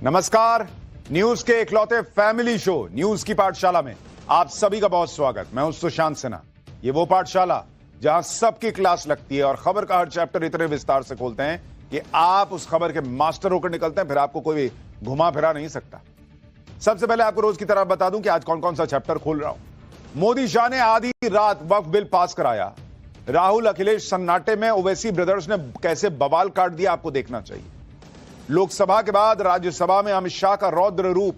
नमस्कार। न्यूज के इकलौते फैमिली शो न्यूज की पाठशाला में आप सभी का बहुत स्वागत। मैं हूं सुशांत सिन्हा। ये वो पाठशाला जहां सबकी क्लास लगती है और खबर का हर चैप्टर इतने विस्तार से खोलते हैं कि आप उस खबर के मास्टर होकर निकलते हैं, फिर आपको कोई घुमा फिरा नहीं सकता। सबसे पहले आपको रोज की तरह बता दूं कि आज कौन कौन सा चैप्टर खोल रहा हूं। मोदी शाह ने आधी रात वक्फ बिल पास कराया। राहुल अखिलेश सन्नाटे में, ओवैसी ब्रदर्स ने कैसे बवाल काट दिया, आपको देखना चाहिए। लोकसभा के बाद राज्यसभा में अमित शाह का रौद्र रूप,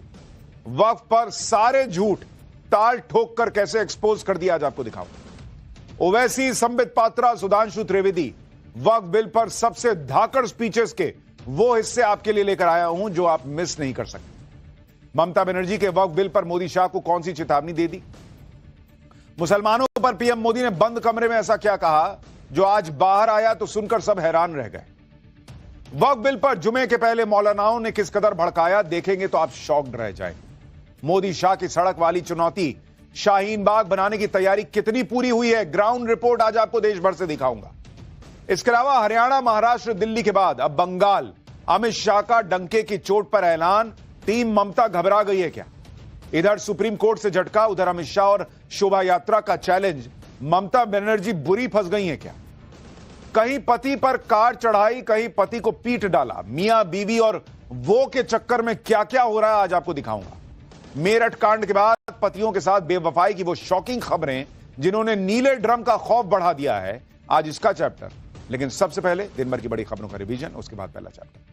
वक्फ पर सारे झूठ ताल ठोक कर कैसे एक्सपोज कर दिया, आज आपको दिखाऊं। ओवैसी, संबित पात्रा, सुधांशु त्रिवेदी, वक्फ बिल पर सबसे धाकड़ स्पीचेस के वो हिस्से आपके लिए लेकर आया हूं जो आप मिस नहीं कर सकते। ममता बनर्जी के वक्फ बिल पर मोदी शाह को कौन सी चेतावनी दे दी। मुसलमानों पर पीएम मोदी ने बंद कमरे में ऐसा क्या कहा जो आज बाहर आया तो सुनकर सब हैरान रह गए। वक्फ बिल पर जुमे के पहले मौलानाओं ने किस कदर भड़काया, देखेंगे तो आप शॉक्ड रह जाएंगे। मोदी शाह की सड़क वाली चुनौती, शाहीन बाग बनाने की तैयारी कितनी पूरी हुई है, ग्राउंड रिपोर्ट आज आपको देश भर से दिखाऊंगा। इसके अलावा हरियाणा, महाराष्ट्र, दिल्ली के बाद अब बंगाल, अमित शाह का डंके की चोट पर ऐलान। टीम ममता घबरा गई है क्या। इधर सुप्रीम कोर्ट से झटका, उधर अमित शाह और शोभा यात्रा का चैलेंज। ममता बनर्जी बुरी फंस गई है क्या। कहीं पति पर कार चढ़ाई, कहीं पति को पीट डाला। मियां बीवी और वो के चक्कर में क्या क्या हो रहा है आज आपको दिखाऊंगा। मेरठ कांड के बाद पतियों के साथ बेवफाई की वो शॉकिंग खबरें जिन्होंने नीले ड्रम का खौफ बढ़ा दिया है, आज इसका चैप्टर। लेकिन सबसे पहले दिन भर की बड़ी खबरों का रिवीजन, उसके बाद पहला चैप्टर।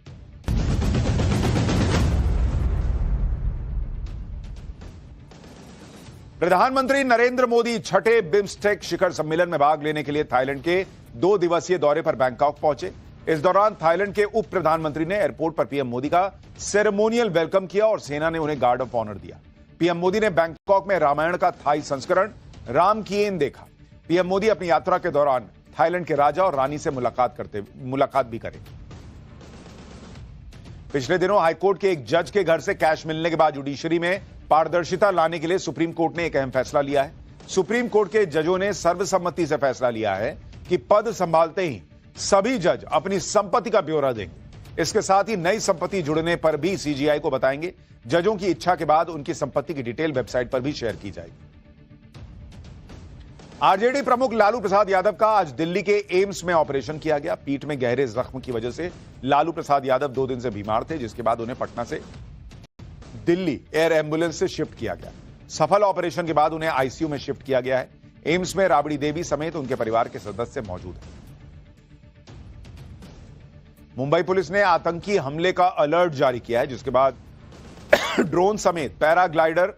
प्रधानमंत्री नरेंद्र मोदी छठे बिम्स्टेक शिखर सम्मेलन में भाग लेने के लिए थाईलैंड के 2 दिवसीय दौरे पर बैंकॉक पहुंचे। इस दौरान थाईलैंड के उप प्रधानमंत्री ने एयरपोर्ट पर पीएम मोदी का सेरेमोनियल वेलकम किया और सेना ने उन्हें गार्ड ऑफ ऑनर दिया। पीएम मोदी ने बैंकॉक में रामायण का थाई संस्करण राम कीएन देखा। पीएम मोदी अपनी यात्रा के दौरान थाईलैंड के राजा और रानी से मुलाकात भी करेंगे। पिछले दिनों हाईकोर्ट के एक जज के घर से कैश मिलने के बाद जुडिशरी में पारदर्शिता लाने के लिए सुप्रीम कोर्ट ने एक अहम फैसला लिया है। सुप्रीम कोर्ट के जजों ने सर्वसम्मति से फैसला लिया है कि पद संभालते ही सभी जज अपनी संपत्ति का ब्यौरा देंगे। इसके साथ ही नई संपत्ति जुड़ने पर भी सीजीआई को बताएंगे। जजों की इच्छा के बाद उनकी संपत्ति की डिटेल वेबसाइट पर भी शेयर की जाएगी। आरजेडी प्रमुख लालू प्रसाद यादव का आज दिल्ली के एम्स में ऑपरेशन किया गया। पीठ में गहरे जख्म की वजह से लालू प्रसाद यादव 2 दिन से बीमार थे, जिसके बाद उन्हें पटना से दिल्ली एयर एम्बुलेंस से शिफ्ट किया गया। सफल ऑपरेशन के बाद उन्हें आईसीयू में शिफ्ट किया गया है। एम्स में राबड़ी देवी समेत उनके परिवार के सदस्य मौजूद हैं। मुंबई पुलिस ने आतंकी हमले का अलर्ट जारी किया है, जिसके बाद ड्रोन समेत पैराग्लाइडर,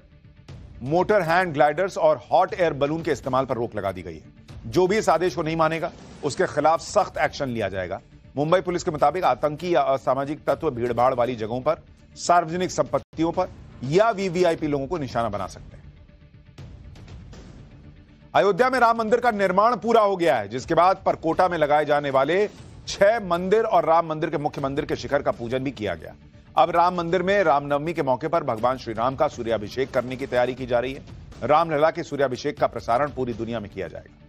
मोटर हैंड ग्लाइडर्स और हॉट एयर बलून के इस्तेमाल पर रोक लगा दी गई है। जो भी इस आदेश को नहीं मानेगा उसके खिलाफ सख्त एक्शन लिया जाएगा। मुंबई पुलिस के मुताबिक आतंकी या असामाजिक तत्व भीड़भाड़ वाली जगहों पर, सार्वजनिक संपत्तियों पर या वीवीआईपी लोगों को निशाना बना सकते हैं। अयोध्या में राम मंदिर का निर्माण पूरा हो गया है, जिसके बाद परकोटा में लगाए जाने वाले 6 मंदिर और राम मंदिर के मुख्य मंदिर के शिखर का पूजन भी किया गया। अब राम मंदिर में रामनवमी के मौके पर भगवान श्री राम का सूर्याभिषेक करने की तैयारी की जा रही है। रामलला के सूर्याभिषेक का प्रसारण पूरी दुनिया में किया जाएगा।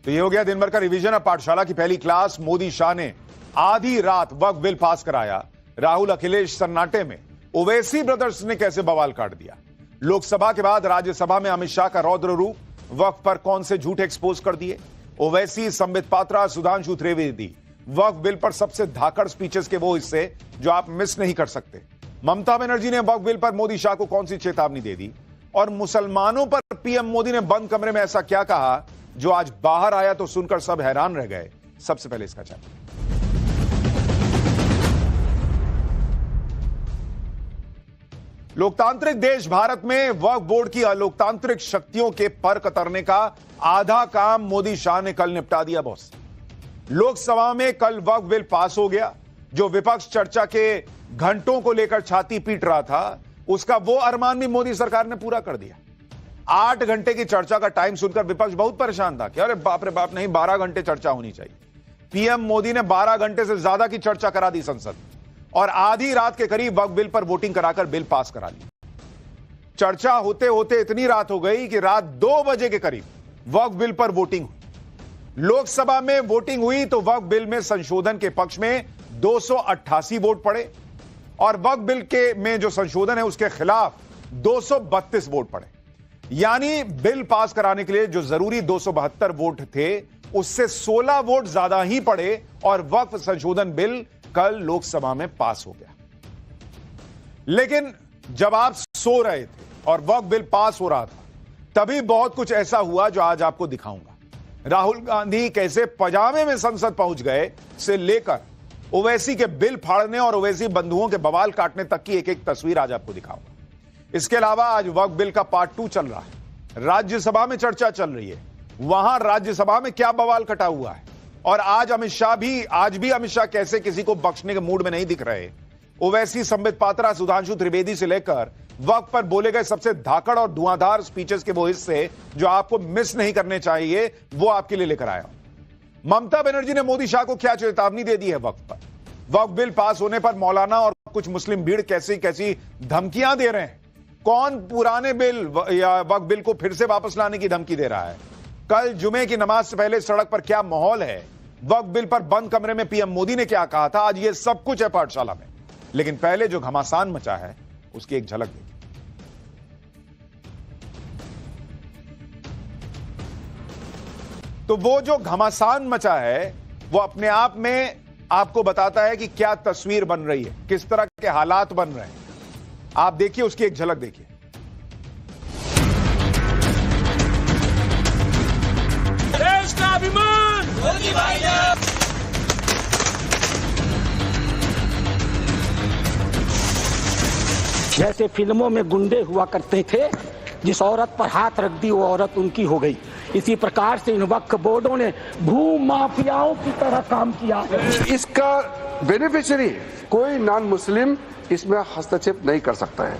तो ये हो गया दिन भर का रिवीजन। अब पाठशाला की पहली क्लास। मोदी शाह ने आधी रात वक्फ बिल पास कराया। राहुल अखिलेश सन्नाटे में, ओवैसी ब्रदर्स ने कैसे बवाल काट दिया। लोकसभा के बाद राज्यसभा में अमित शाह का रौद्र रूप, वक्फ पर कौन से झूठ एक्सपोज कर दिए। ओवैसी, संबित पात्रा, सुधांशु त्रिवेदी, वक्फ बिल पर सबसे धाकड़ स्पीचेस के वो हिस्से जो आप मिस नहीं कर सकते। ममता बनर्जी ने वक्फ बिल पर मोदी शाह को कौन सी चेतावनी दे दी, और मुसलमानों पर पीएम मोदी ने बंद कमरे में ऐसा क्या कहा जो आज बाहर आया तो सुनकर सब हैरान रह गए। सबसे पहले इसका चैप्टर। लोकतांत्रिक देश भारत में वक्फ बोर्ड की अलोकतांत्रिक शक्तियों के पर कतरने का आधा काम मोदी शाह ने कल निपटा दिया। बॉस, लोकसभा में कल वक्फ बिल पास हो गया। जो विपक्ष चर्चा के घंटों को लेकर छाती पीट रहा था, उसका वो अरमान भी मोदी सरकार ने पूरा कर दिया। 8 घंटे की चर्चा का टाइम सुनकर विपक्ष बहुत परेशान था कि अरे बाप रे बाप, नहीं 12 घंटे चर्चा होनी चाहिए। पीएम मोदी ने 12 घंटे से ज्यादा की चर्चा करा दी संसद, और आधी रात के करीब वक्फ बिल पर वोटिंग कराकर बिल पास करा ली। चर्चा होते होते इतनी रात हो गई कि रात 2 बजे के करीब वक्फ बिल पर वोटिंग हुई। लोकसभा में वोटिंग हुई तो वक्फ बिल में संशोधन के पक्ष में 288 वोट पड़े और वक्फ बिल के में जो संशोधन है उसके खिलाफ 232 वोट पड़े। यानी बिल पास कराने के लिए जो जरूरी 272 वोट थे उससे 16 वोट ज्यादा ही पड़े और वक्फ संशोधन बिल कल लोकसभा में पास हो गया। लेकिन जब आप सो रहे थे और वक्फ बिल पास हो रहा था तभी बहुत कुछ ऐसा हुआ जो आज आपको दिखाऊंगा। राहुल गांधी कैसे पजामे में संसद पहुंच गए से लेकर ओवैसी के बिल फाड़ने और ओवैसी बंधुओं के बवाल काटने तक की एक एक तस्वीर आज आपको दिखाऊंगा। इसके अलावा आज वक्फ बिल का पार्ट 2 चल रहा है, राज्यसभा में चर्चा चल रही है, वहां राज्यसभा में क्या बवाल कटा हुआ है और आज अमित शाह कैसे किसी को बख्शने के मूड में नहीं दिख रहे। ओवैसी, संबित पात्रा, सुधांशु त्रिवेदी से लेकर वक्फ पर बोले गए सबसे धाकड़ और धुआंधार स्पीचेस के वो हिस्से जो आपको मिस नहीं करने चाहिए वो आपके लिए लेकर आया। ममता बनर्जी ने मोदी शाह को क्या चेतावनी दे दी है वक्फ पर। वक्फ बिल पास होने पर मौलाना और कुछ मुस्लिम भीड़ कैसी कैसी धमकियां दे रहे हैं। कौन पुराने बिल या वक्फ बिल को फिर से वापस लाने की धमकी दे रहा है। कल जुमे की नमाज से पहले सड़क पर क्या माहौल है। वक्फ बिल पर बंद कमरे में पीएम मोदी ने क्या कहा था। आज ये सब कुछ है पाठशाला में। लेकिन पहले जो घमासान मचा है उसकी एक झलक देखिए। तो वो जो घमासान मचा है वो अपने आप में आपको बताता है कि क्या तस्वीर बन रही है, किस तरह के हालात बन रहे हैं। आप देखिए, उसकी एक झलक देखिए। देश का अभिमान मोदी भाई ने। जैसे फिल्मों में गुंडे हुआ करते थे, जिस औरत पर हाथ रख दी वो औरत उनकी हो गई। इसी प्रकार से इन वक्फ बोर्डों ने भू माफियाओं की तरह काम किया। इसका बेनिफिशियरी कोई नॉन मुस्लिम इसमें हस्तक्षेप नहीं कर सकता है।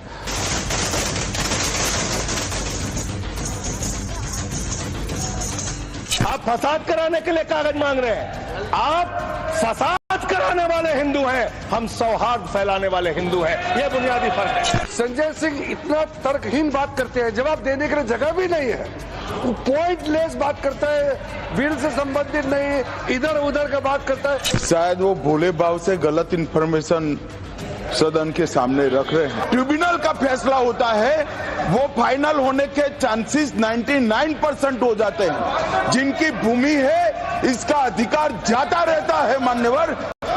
आप फसाद कराने के लिए कागज मांग रहे हैं। आप फसाद कराने वाले हिंदू हैं, हम सौहार्द फैलाने वाले हिंदू हैं। यह बुनियादी फर्क है। संजय सिंह इतना तर्कहीन बात करते हैं, जवाब देने के लिए जगह भी नहीं है। वो पॉइंटलेस बात करता है, बिल से संबंधित नहीं, इधर उधर का बात करता है। शायद वो भोले भाव से गलत इंफॉर्मेशन सदन के सामने रख रहे हैं। ट्रिब्यूनल का फैसला होता है, वो फाइनल होने के चांसेस 99% हो जाते हैं। जिनकी भूमि है इसका अधिकार जाता रहता है। मान्यवर,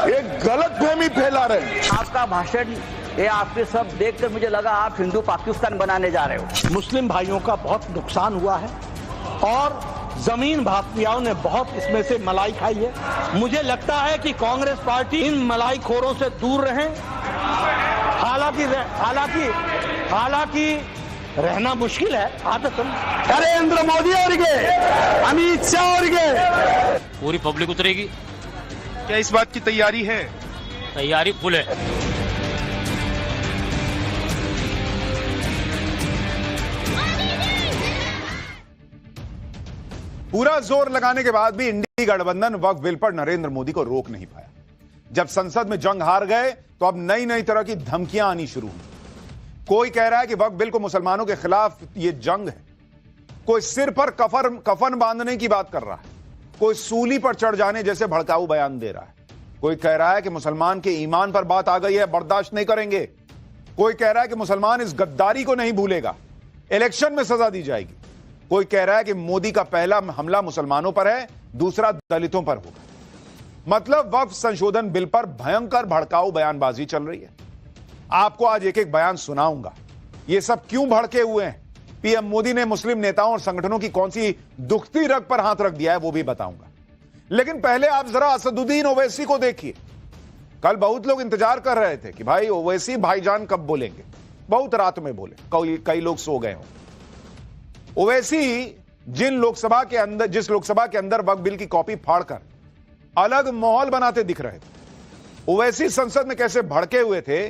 एक गलतफहमी फैला रहे हैं। आपका भाषण ये आपके सब देखकर मुझे लगा आप हिंदू पाकिस्तान बनाने जा रहे हो। मुस्लिम भाइयों का बहुत नुकसान हुआ है और जमीन भापियाओं ने बहुत इसमें से मलाई खाई है। मुझे लगता है कि कांग्रेस पार्टी इन मलाई खोरों से दूर रहे। हालांकि रहना मुश्किल है। आदतन नरेंद्र मोदी और अमित शाह और पूरी पब्लिक उतरेगी। क्या इस बात की तैयारी है? तैयारी फुल है। पूरा जोर लगाने के बाद भी इंडी गठबंधन वक्फ बिल पर नरेंद्र मोदी को रोक नहीं पाया। जब संसद में जंग हार गए तो अब नई नई तरह की धमकियां आनी शुरू हुई। कोई कह रहा है कि वक्फ बिल को मुसलमानों के खिलाफ यह जंग है। कोई सिर पर कफन बांधने की बात कर रहा है। कोई सूली पर चढ़ जाने जैसे भड़काऊ बयान दे रहा है। कोई कह रहा है कि मुसलमान के ईमान पर बात आ गई है, बर्दाश्त नहीं करेंगे। कोई कह रहा है कि मुसलमान इस गद्दारी को नहीं भूलेगा, इलेक्शन में सजा दी जाएगी। कोई कह रहा है कि मोदी का पहला हमला मुसलमानों पर है, दूसरा दलितों पर होगा। मतलब वक्फ संशोधन बिल पर भयंकर भड़काऊ बयानबाजी चल रही है। आपको आज एक एक बयान सुनाऊंगा। ये सब क्यों भड़के हुए हैं, पीएम मोदी ने मुस्लिम नेताओं और संगठनों की कौन सी दुखती रग पर हाथ रख दिया है, वो भी बताऊंगा। लेकिन पहले आप जरा असदुद्दीन ओवैसी को देखिए। कल बहुत लोग इंतजार कर रहे थे कि भाई ओवैसी भाईजान कब बोलेंगे। बहुत रात में बोले, कई लोग सो गए हों। ओवैसी जिस लोकसभा के अंदर वक्फ बिल की कॉपी फाड़कर अलग माहौल बनाते दिख रहे थे, ओवैसी संसद में कैसे भड़के हुए थे,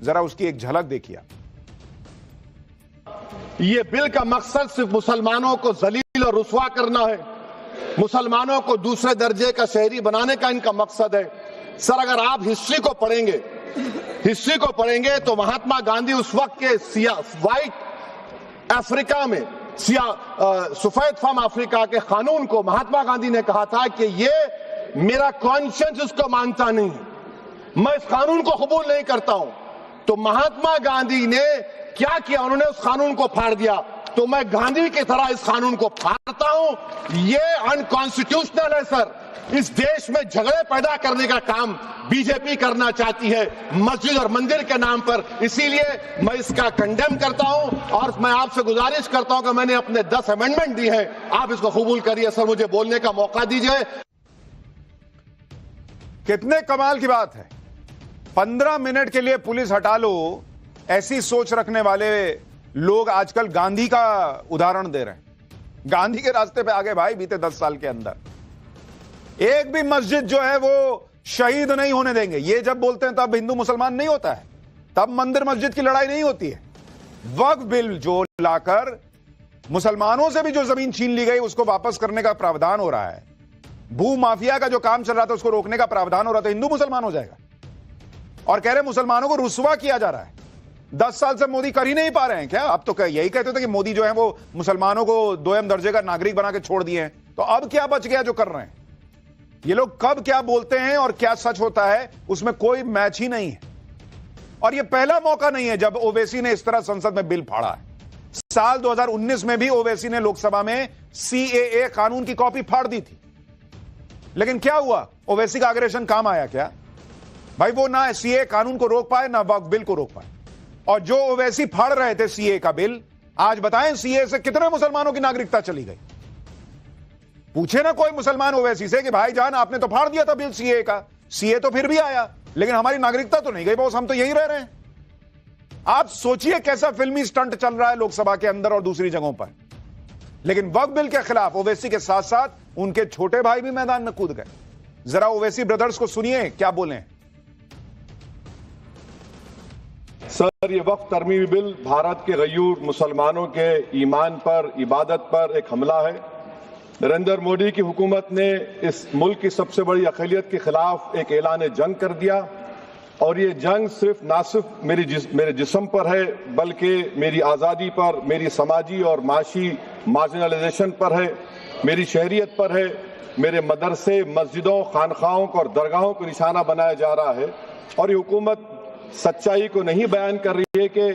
जरा उसकी एक झलक देखिए। ये बिल का मकसद सिर्फ मुसलमानों को जलील और रुसवा करना है, मुसलमानों को दूसरे दर्जे का शहरी बनाने का इनका मकसद है। सर, अगर आप हिस्ट्री को पढ़ेंगे तो महात्मा गांधी उस वक्त के व्हाइट अफ्रीका में सफेद फार्म अफ्रीका के कानून को महात्मा गांधी ने कहा था कि ये मेरा कॉन्शियंस इसको मानता नहीं है, मैं इस कानून को कबूल नहीं करता हूं। तो महात्मा गांधी ने क्या किया, उन्होंने उस कानून को फाड़ दिया। तो मैं गांधी की तरह इस कानून को फाड़ता हूं। ये अनकॉन्स्टिट्यूशनल है सर। इस देश में झगड़े पैदा करने का काम बीजेपी करना चाहती है मस्जिद और मंदिर के नाम पर, इसीलिए मैं इसका कंडेम करता हूं और मैं आपसे गुजारिश करता हूं कि मैंने अपने 10 अमेंडमेंट दी है, आप इसको कबूल करिए। सर मुझे बोलने का मौका दीजिए। कितने कमाल की बात है, 15 मिनट के लिए पुलिस हटा लो, ऐसी सोच रखने वाले लोग आजकल गांधी का उदाहरण दे रहे हैं। गांधी के रास्ते पे आगे भाई बीते 10 साल के अंदर एक भी मस्जिद जो है वो शहीद नहीं होने देंगे। ये जब बोलते हैं तब हिंदू मुसलमान नहीं होता है, तब मंदिर मस्जिद की लड़ाई नहीं होती है। वक्फ बिल जो लाकर मुसलमानों से भी जो जमीन छीन ली गई उसको वापस करने का प्रावधान हो रहा है, भू माफिया का जो काम चल रहा था उसको रोकने का प्रावधान हो रहा था, हिंदू मुसलमान हो जाएगा। और कह रहे मुसलमानों को रुस्वा किया जा रहा है। 10 साल से मोदी कर ही नहीं पा रहे हैं क्या? अब तो यही कहते थे कि मोदी जो है वो मुसलमानों को दोयम दर्जे का नागरिक बना के छोड़ दिए हैं, तो अब क्या बच गया जो कर रहे हैं? ये लोग कब क्या बोलते हैं और क्या सच होता है उसमें कोई मैच ही नहीं है। और ये पहला मौका नहीं है जब ओवैसी ने इस तरह संसद में बिल फाड़ा है। साल 2019 में भी ओवैसी ने लोकसभा में सीएए कानून की कॉपी फाड़ दी थी, लेकिन क्या हुआ? ओवैसी का अग्रेशन काम आया क्या भाई? वो ना सीए कानून को रोक पाए ना वक्फ बिल को रोक पाए। और जो ओवैसी फाड़ रहे थे सीए का बिल, आज बताएं सीए से कितने मुसलमानों की नागरिकता चली गई? पूछे ना कोई मुसलमान ओवैसी से कि भाई जान आपने तो फाड़ दिया था बिल सीए का, सीए तो फिर भी आया लेकिन हमारी नागरिकता तो नहीं गई बॉस, हम तो यहीं रह रहे हैं। आप सोचिए कैसा फिल्मी स्टंट चल रहा है लोकसभा के अंदर और दूसरी जगहों पर। लेकिन वक्फ बिल के खिलाफ ओवैसी के साथ साथ उनके छोटे भाई भी मैदान में कूद गए। जरा ओवैसी ब्रदर्स को सुनिए क्या बोले। सर, ये वक्फ तरमीमी बिल भारत के गयूर मुसलमानों के ईमान पर, इबादत पर एक हमला है। नरेंद्र मोदी की हुकूमत ने इस मुल्क की सबसे बड़ी अक़लियत के खिलाफ एक ऐलान जंग कर दिया और ये जंग ना सिर्फ मेरे जिस्म पर है बल्कि मेरी आज़ादी पर, मेरी समाजी और माशी मार्जिनलाइजेशन पर है, मेरी शहरियत पर है, मेरे मदरसे, मस्जिदों, खानखाहों और दरगाहों को निशाना बनाया जा रहा है। और ये हुकूमत सच्चाई को नहीं बयान कर रही है कि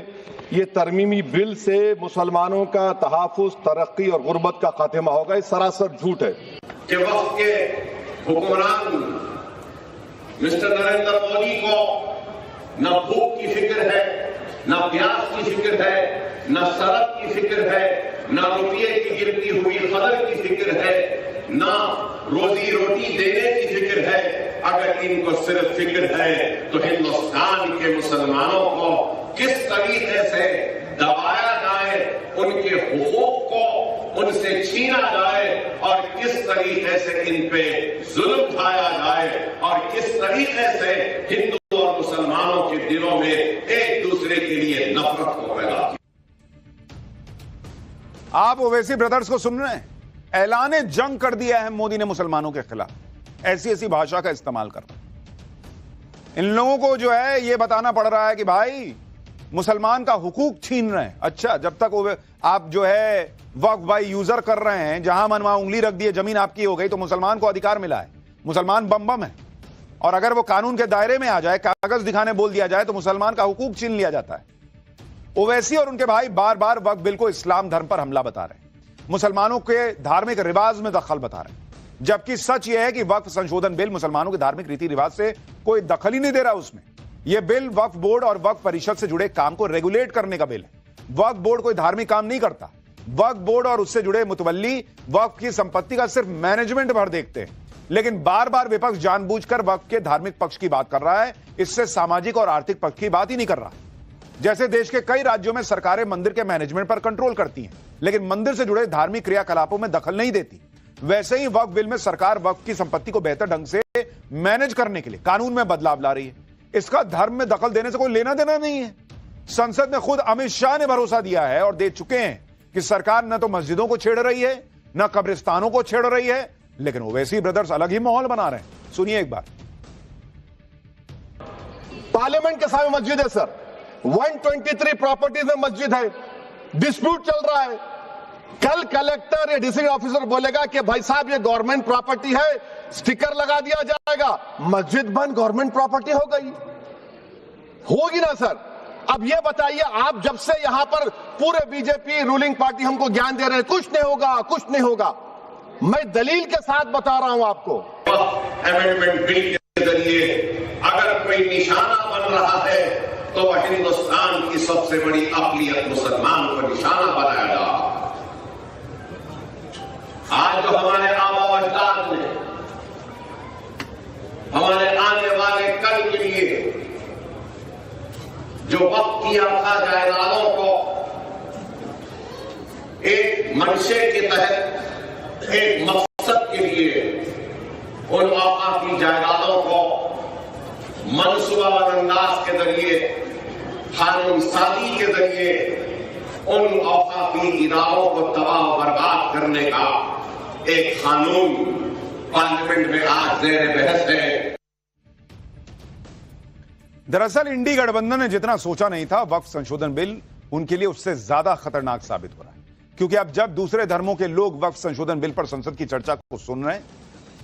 ये तरमीमी बिल से मुसलमानों का तहफ़्फ़ुज़, तरक्की और गुर्बत का खात्मा होगा। ये सरासर झूठ है। कि वक्त के हुक्मरान मिस्टर नरेंद्र मोदी को न भूख की फिक्र है, न प्यास की फिक्र है, न सड़क की फिक्र है, न रुपये की गिरती हुई कदर की फिक्र है, न रोजी रोटी देने की फिक्र है। अगर इनको सिर्फ फिक्र है तो हिंदुस्तान के मुसलमानों को किस तरीके से दबाया जाए, उनके हुकूक को उनसे छीना जाए और किस तरीके से इन पे जुल्म ढाया जाए और किस तरीके से हिंदू और मुसलमानों के दिलों में एक दूसरे के लिए नफरत को पैदा किया। आप ओवैसी ब्रदर्स को सुन रहे हैं? ऐलान जंग कर दिया है मोदी ने मुसलमानों के खिलाफ, ऐसी ऐसी भाषा का इस्तेमाल कर रहे हैं। इन लोगों को जो है ये बताना पड़ रहा है कि भाई मुसलमान का हुकूक छीन रहे हैं। अच्छा, जब तक आप जो है वक्फ बाई यूजर कर रहे हैं, जहां मन वहां उंगली रख दिए, जमीन आपकी हो गई, तो मुसलमान को अधिकार मिला है। मुसलमान बम बम है और अगर वो कानून के दायरे में आ जाए, कागज दिखाने बोल दिया जाए, तो मुसलमान का हुकूक छीन लिया जाता है। ओवैसी और उनके भाई बार बार वक्फ बिल को इस्लाम धर्म पर हमला बता रहे हैं, मुसलमानों के धार्मिक रिवाज में दखल बता रहे हैं, जबकि सच यह है कि वक्फ संशोधन बिल मुसलमानों के धार्मिक रीति रिवाज से कोई दखल ही नहीं दे रहा। उसमें यह बिल वक्फ बोर्ड और वक्फ परिषद से जुड़े काम को रेगुलेट करने का बिल है। वक्फ बोर्ड कोई धार्मिक काम नहीं करता। वक्फ बोर्ड और उससे जुड़े मुतवल्ली वक्फ की संपत्ति का सिर्फ मैनेजमेंट भर देखते हैं। लेकिन बार बार विपक्ष जानबूझकर वक्फ के धार्मिक पक्ष की बात कर रहा है, इससे सामाजिक और आर्थिक पक्ष की बात ही नहीं कर रहा। जैसे देश के कई राज्यों में सरकारें मंदिर के मैनेजमेंट पर कंट्रोल करती हैं, लेकिन मंदिर से जुड़े धार्मिक क्रियाकलापों में दखल नहीं देती, वैसे ही वक्फ बिल में सरकार वक्फ की संपत्ति को बेहतर ढंग से मैनेज करने के लिए कानून में बदलाव ला रही है। इसका धर्म में दखल देने से कोई लेना देना नहीं है। संसद में खुद अमित शाह ने भरोसा दिया है और दे चुके हैं कि सरकार न तो मस्जिदों को छेड़ रही है, न कब्रिस्तानों को छेड़ रही है, लेकिन ओवैसी ब्रदर्स अलग ही माहौल बना रहे हैं। सुनिए एक बार। पार्लियामेंट के सामने मस्जिद है सर, 123 प्रॉपर्टीज में मस्जिद है, डिस्प्यूट चल रहा है, कल कलेक्टर या डिस्ट्रिक्ट ऑफिसर बोलेगा कि भाई साहब ये गवर्नमेंट प्रॉपर्टी है, स्टिकर लगा दिया जाएगा, मस्जिद बंद गवर्नमेंट प्रॉपर्टी हो गई, होगी ना सर। अब ये बताइए, आप जब से यहां पर पूरे बीजेपी रूलिंग पार्टी हमको ज्ञान दे रहे हैं कुछ नहीं होगा, कुछ नहीं होगा, मैं दलील के साथ बता रहा हूं आपको। अमेंडमेंट बिल के जरिए अगर कोई निशाना बन रहा है तो वह हिंदुस्तान की सबसे बड़ी अक़लियत मुसलमान को निशाना बनाया जा। आज जो हमारे आबा अजदाद ने हमारे आने वाले कल के लिए जो वक्त किया था जायदादों को एक मंशे के तहत एक मकसद के लिए उन औकाफी जायदादों को मनसूबाबंद अंदाज के जरिए कानून साजी के जरिए उन औकाफी इदारों को तबाह बर्बाद करने का एक कानून पार्लियामेंट में आज ज़ेर बहस है। दरअसल इंडी गठबंधन ने जितना सोचा नहीं था, वक्फ संशोधन बिल उनके लिए उससे ज्यादा खतरनाक साबित हो रहा है, क्योंकि अब जब दूसरे धर्मों के लोग वक्फ संशोधन बिल पर संसद की चर्चा को सुन रहे हैं,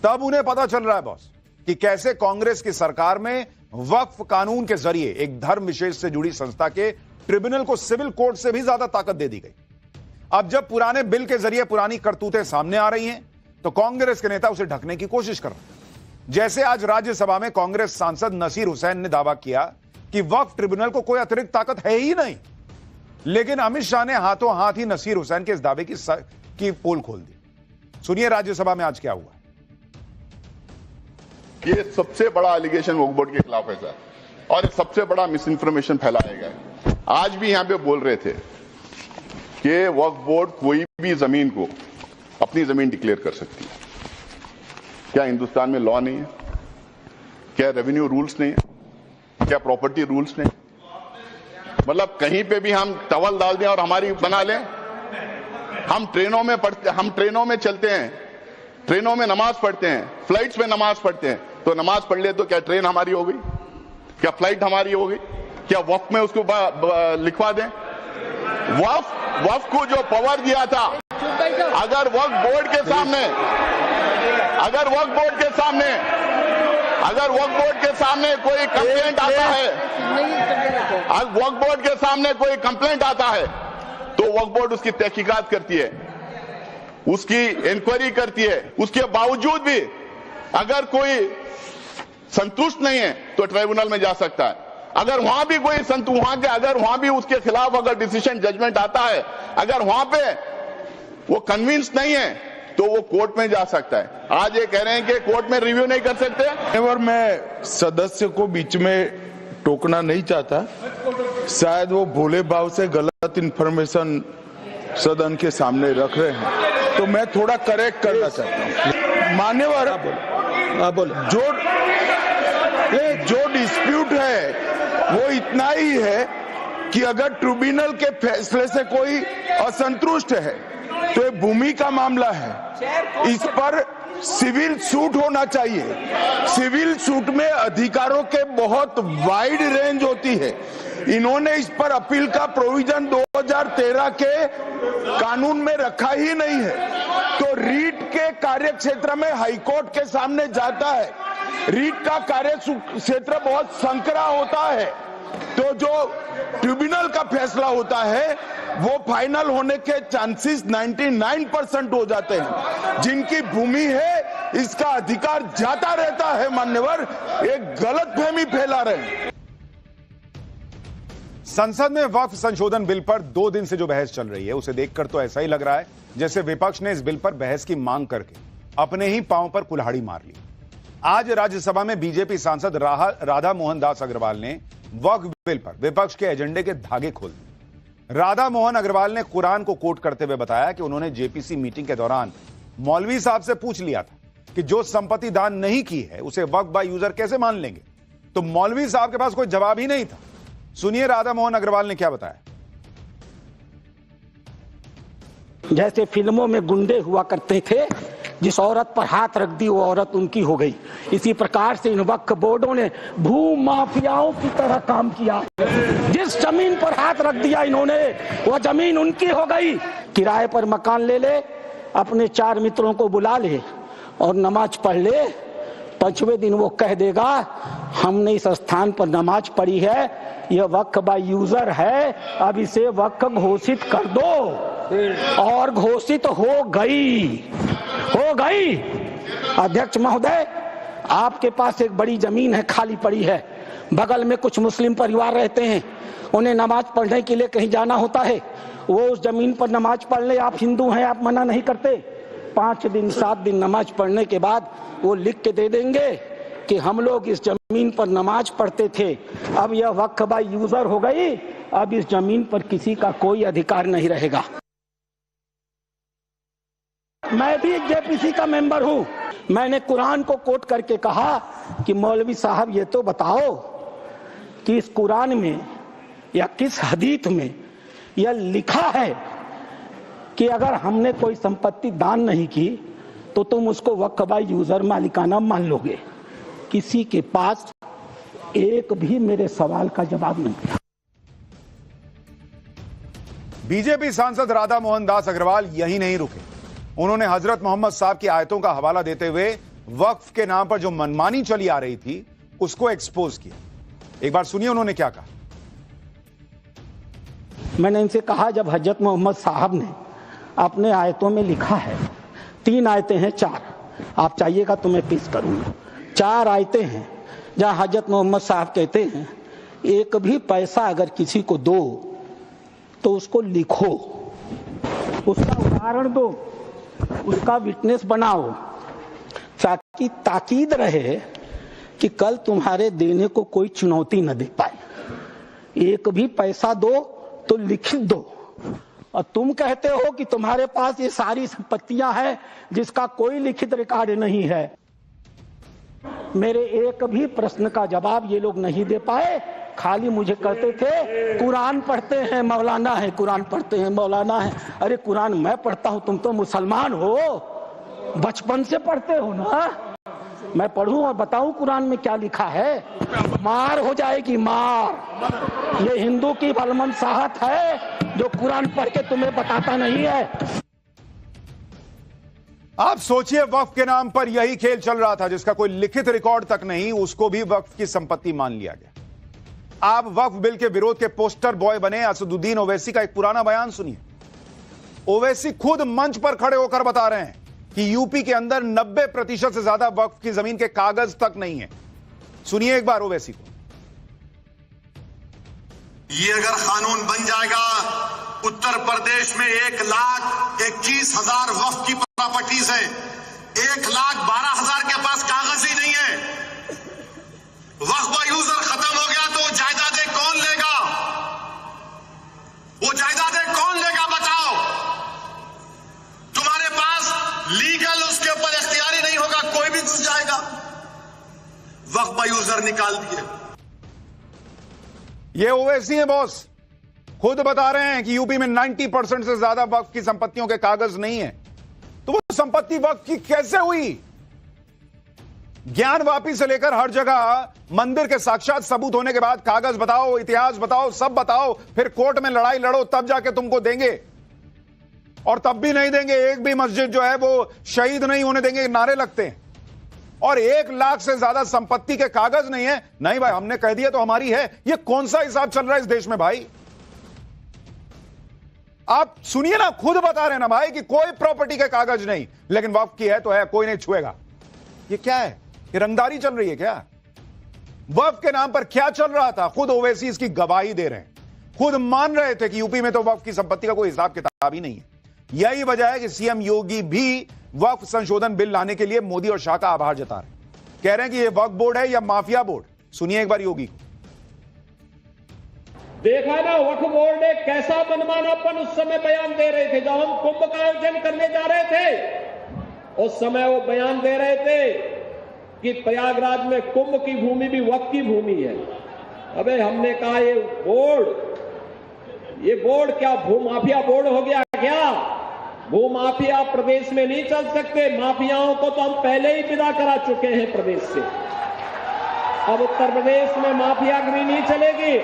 तब उन्हें पता चल रहा है बॉस कि कैसे कांग्रेस की सरकार में वक्फ कानून के जरिए एक धर्म विशेष से जुड़ी संस्था के ट्रिब्यूनल को सिविल कोर्ट से भी ज्यादा ताकत दे दी गई। अब जब पुराने बिल के जरिए पुरानी करतूतें सामने आ रही हैं, तो कांग्रेस के नेता उसे ढकने की कोशिश कर रहे हैं। जैसे आज राज्यसभा में कांग्रेस सांसद नसीर हुसैन ने दावा किया कि वक्फ ट्रिब्यूनल को कोई अतिरिक्त ताकत है ही नहीं, लेकिन अमित शाह ने हाथों हाथ ही नसीर हुसैन के इस दावे की पोल खोल दी। सुनिए राज्यसभा में आज क्या हुआ। ये सबसे बड़ा एलिगेशन वक्फ बोर्ड के खिलाफ है सर, और सबसे बड़ा मिस इन्फॉर्मेशन फैलाया गया है। आज भी यहां पे बोल रहे थे कि वक्फ बोर्ड कोई भी जमीन को अपनी जमीन डिक्लेयर कर सकती है। क्या हिंदुस्तान में लॉ नहीं है? क्या रेवेन्यू रूल्स नहीं है? क्या प्रॉपर्टी रूल्स नहीं? मतलब कहीं पे भी हम टवल डाल दें और हमारी बना लें। हम ट्रेनों में चलते हैं, ट्रेनों में नमाज पढ़ते हैं, फ्लाइट्स में नमाज पढ़ते हैं, तो नमाज पढ़ ले तो क्या ट्रेन हमारी हो गई? क्या फ्लाइट हमारी हो गई? क्या वक्फ में उसको लिखवा दें? वक्फ को जो पावर दिया था, अगर वक्फ बोर्ड के सामने कोई कंप्लेंट आता है, वक्फ बोर्ड के सामने कोई कंप्लेंट आता है, तो वक्फ बोर्ड उसकी तहकीकात करती है, उसकी इंक्वायरी करती है। उसके बावजूद भी अगर कोई संतुष्ट नहीं है तो ट्राइब्यूनल में जा सकता है। अगर वहां भी उसके खिलाफ अगर डिसीजन जजमेंट आता है, अगर वहां पे वो कन्विंस नहीं है तो वो कोर्ट में जा सकता है। आज ये कह रहे हैं कि कोर्ट में रिव्यू नहीं कर सकते। और मैं सदस्य को बीच में टोकना नहीं चाहता, शायद वो भोले भाव से गलत इंफॉर्मेशन सदन के सामने रख रहे हैं, तो मैं थोड़ा करेक्ट करना चाहता हूं। मान्यवर, जो डिस्प्यूट है वो इतना ही है कि अगर ट्रिब्यूनल के फैसले से कोई असंतुष्ट है तो ये भूमि का मामला है, इस पर सिविल सूट होना चाहिए। सिविल सूट में अधिकारों के बहुत वाइड रेंज होती है। इन्होंने इस पर अपील का प्रोविजन 2013 के कानून में रखा ही नहीं है, तो रीट के कार्य क्षेत्र में हाईकोर्ट के सामने जाता है। रीट का कार्य क्षेत्र बहुत संकरा होता है, तो जो ट्रिब्यूनल का फैसला होता है वो फाइनल होने के चांसेस 99% हो जाते हैं। जिनकी भूमि है इसका अधिकार जाता रहता है। मान्यवर, एक गलतफहमी फैला रहे हैं। संसद में वक्फ संशोधन बिल पर 2 दिन से जो बहस चल रही है, उसे देखकर तो ऐसा ही लग रहा है जैसे विपक्ष ने इस बिल पर बहस की मांग करके अपने ही पांव पर कुल्हाड़ी मार ली। आज राज्यसभा में बीजेपी सांसद राधा मोहन दास अग्रवाल ने वक्फ बिल पर विपक्ष के एजेंडे के धागे खोल दिए। राधा मोहन अग्रवाल ने कुरान को कोट करते हुए बताया कि उन्होंने जेपीसी मीटिंग के दौरान मौलवी साहब से पूछ लिया था कि जो संपत्ति दान नहीं की है उसे वक्फ बाय यूजर कैसे मान लेंगे, तो मौलवी साहब के पास कोई जवाब ही नहीं था। सुनिए राधा मोहन अग्रवाल ने क्या बताया। जैसे फिल्मों में गुंडे हुआ करते थे, जिस औरत पर हाथ रख दी वो औरत उनकी हो गई। इसी प्रकार से इन वक्फ बोर्डों ने भू माफियाओं की तरह काम किया। जिस जमीन पर हाथ रख दिया इन्होंने वो जमीन उनकी हो गई। किराए पर मकान ले ले, अपने 4 मित्रों को बुला ले और नमाज पढ़ ले। 5वें दिन वो कह देगा हमने इस स्थान पर नमाज पढ़ी है, यह वक्फ बाय यूजर है, अब इसे वक्फ घोषित कर दो। और घोषित हो गई। अध्यक्ष महोदय, आपके पास एक बड़ी जमीन है, खाली पड़ी है, बगल में कुछ मुस्लिम परिवार रहते हैं, उन्हें नमाज पढ़ने के लिए कहीं जाना होता है, वो उस जमीन पर नमाज पढ़ ले। आप हिंदू हैं, आप मना नहीं करते। 5 दिन 7 दिन नमाज पढ़ने के बाद वो लिख के दे देंगे कि हम लोग इस जमीन पर नमाज पढ़ते थे, अब यह वक्फ बाय यूजर हो गई, अब इस जमीन पर किसी का कोई अधिकार नहीं रहेगा। मैं भी जेपीसी का मेंबर हूं। मैंने कुरान को कोट करके कहा कि मौलवी साहब ये तो बताओ कि इस कुरान में या किस हदीस में यह लिखा है कि अगर हमने कोई संपत्ति दान नहीं की तो तुम उसको वक्फ बाय यूजर मालिकाना मान लोगे। किसी के पास एक भी मेरे सवाल का जवाब नहीं था। बीजेपी सांसद राधा मोहन दास अग्रवाल यही नहीं रुके। उन्होंने हजरत मोहम्मद साहब की आयतों का हवाला देते हुए वक्फ के नाम पर जो मनमानी चली आ रही थी उसको एक्सपोज किया। एक बार सुनिए उन्होंने क्या कहा। मैंने इनसे कहा, जब हजरत मोहम्मद साहब ने अपने आयतों में लिखा है, 3 आयतें हैं, 4 आप चाहिएगा तो मैं पेश करूंगा। 4 आयतें हैं जहां हजरत मोहम्मद साहब कहते हैं एक भी पैसा अगर किसी को दो तो उसको लिखो, उसका उदाहरण दो, उसका विटनेस बनाओ, ताकि ताकीद रहे कि कल तुम्हारे देने को कोई चुनौती न दे पाए। एक भी पैसा दो तो लिख दो। और तुम कहते हो कि तुम्हारे पास ये सारी संपत्तियां हैं जिसका कोई लिखित रिकॉर्ड नहीं है। मेरे एक भी प्रश्न का जवाब ये लोग नहीं दे पाए। खाली मुझे कहते थे कुरान पढ़ते हैं मौलाना है, कुरान पढ़ते हैं मौलाना है। अरे कुरान मैं पढ़ता हूं, तुम तो मुसलमान हो, बचपन से पढ़ते हो ना। मैं पढ़ूं और बताऊं कुरान में क्या लिखा है? मार हो जाएगी, मार। ये हिंदू की भलमनसाहत है जो कुरान पढ़ के तुम्हें बताता नहीं है। आप सोचिए, वक्फ के नाम पर यही खेल चल रहा था जिसका कोई लिखित रिकॉर्ड तक नहीं, उसको भी वक्फ की संपत्ति मान लिया गया। आप वक्फ बिल के विरोध के पोस्टर बॉय बने असदुद्दीन ओवैसी का एक पुराना बयान सुनिए। ओवैसी खुद मंच पर खड़े होकर बता रहे हैं कि यूपी के अंदर 90% से ज्यादा वक्फ की जमीन के कागज तक नहीं है। सुनिए एक बार ओवैसी को। ये अगर कानून बन जाएगा, उत्तर प्रदेश में 1,21,000 वक्फ की प्रॉपर्टीज है, 1,12,000 के पास कागज ही नहीं है। वक्फ बाय यूजर खत्म हो गया तो जायदादें कौन लेगा? वो जायदादें कौन लेगा बताओ? तुम्हारे पास लीगल उसके ऊपर इख्तियारी नहीं होगा, कोई भी घुस जाएगा। वक्फ बाय यूजर निकाल दिए। ये ओवैसी है बॉस, खुद बता रहे हैं कि यूपी में 90% से ज्यादा वक्फ की संपत्तियों के कागज नहीं है। तो वो संपत्ति वक्फ की कैसे हुई? ज्ञान वापी से लेकर हर जगह मंदिर के साक्षात सबूत होने के बाद कागज बताओ, इतिहास बताओ, सब बताओ, फिर कोर्ट में लड़ाई लड़ो, तब जाके तुमको देंगे। और तब भी नहीं देंगे। एक भी मस्जिद जो है वो शहीद नहीं होने देंगे, नारे लगते हैं। और 1 लाख से ज्यादा संपत्ति के कागज नहीं है। नहीं भाई, हमने कह दिया तो हमारी है। ये कौन सा हिसाब चल रहा है इस देश में भाई? आप सुनिए ना, खुद बता रहे ना भाई कि कोई प्रॉपर्टी के कागज नहीं, लेकिन वक्फ की है तो है, कोई नहीं छुएगा। ये क्या है? ये रंगदारी चल रही है क्या? वक्फ के नाम पर क्या चल रहा था? खुद ओवैसी इसकी गवाही दे रहे हैं, खुद मान रहे थे कि यूपी में तो वक्फ की संपत्ति का कोई हिसाब किताब ही नहीं है। यही वजह है कि सीएम योगी भी वक्फ संशोधन बिल लाने के लिए मोदी और शाह का आभार जता रहे हैं। कह रहे हैं कि यह वक्फ बोर्ड है या माफिया बोर्ड। सुनिए एक बार योगी को। देखा ना वक्फ बोर्ड ने कैसा मनमानापन उस समय बयान दे रहे थे। जब हम कुंभ का आयोजन करने जा रहे थे उस समय वो बयान दे रहे थे कि प्रयागराज में कुंभ की भूमि भी वक्फ की भूमि है। अबे हमने कहा ये बोर्ड क्या भूमाफिया बोर्ड हो गया क्या? भूमाफिया प्रदेश में नहीं चल सकते। माफियाओं को तो हम पहले ही विदा करा चुके हैं प्रदेश से। अब उत्तर प्रदेश में माफियागिरी नहीं चलेगी।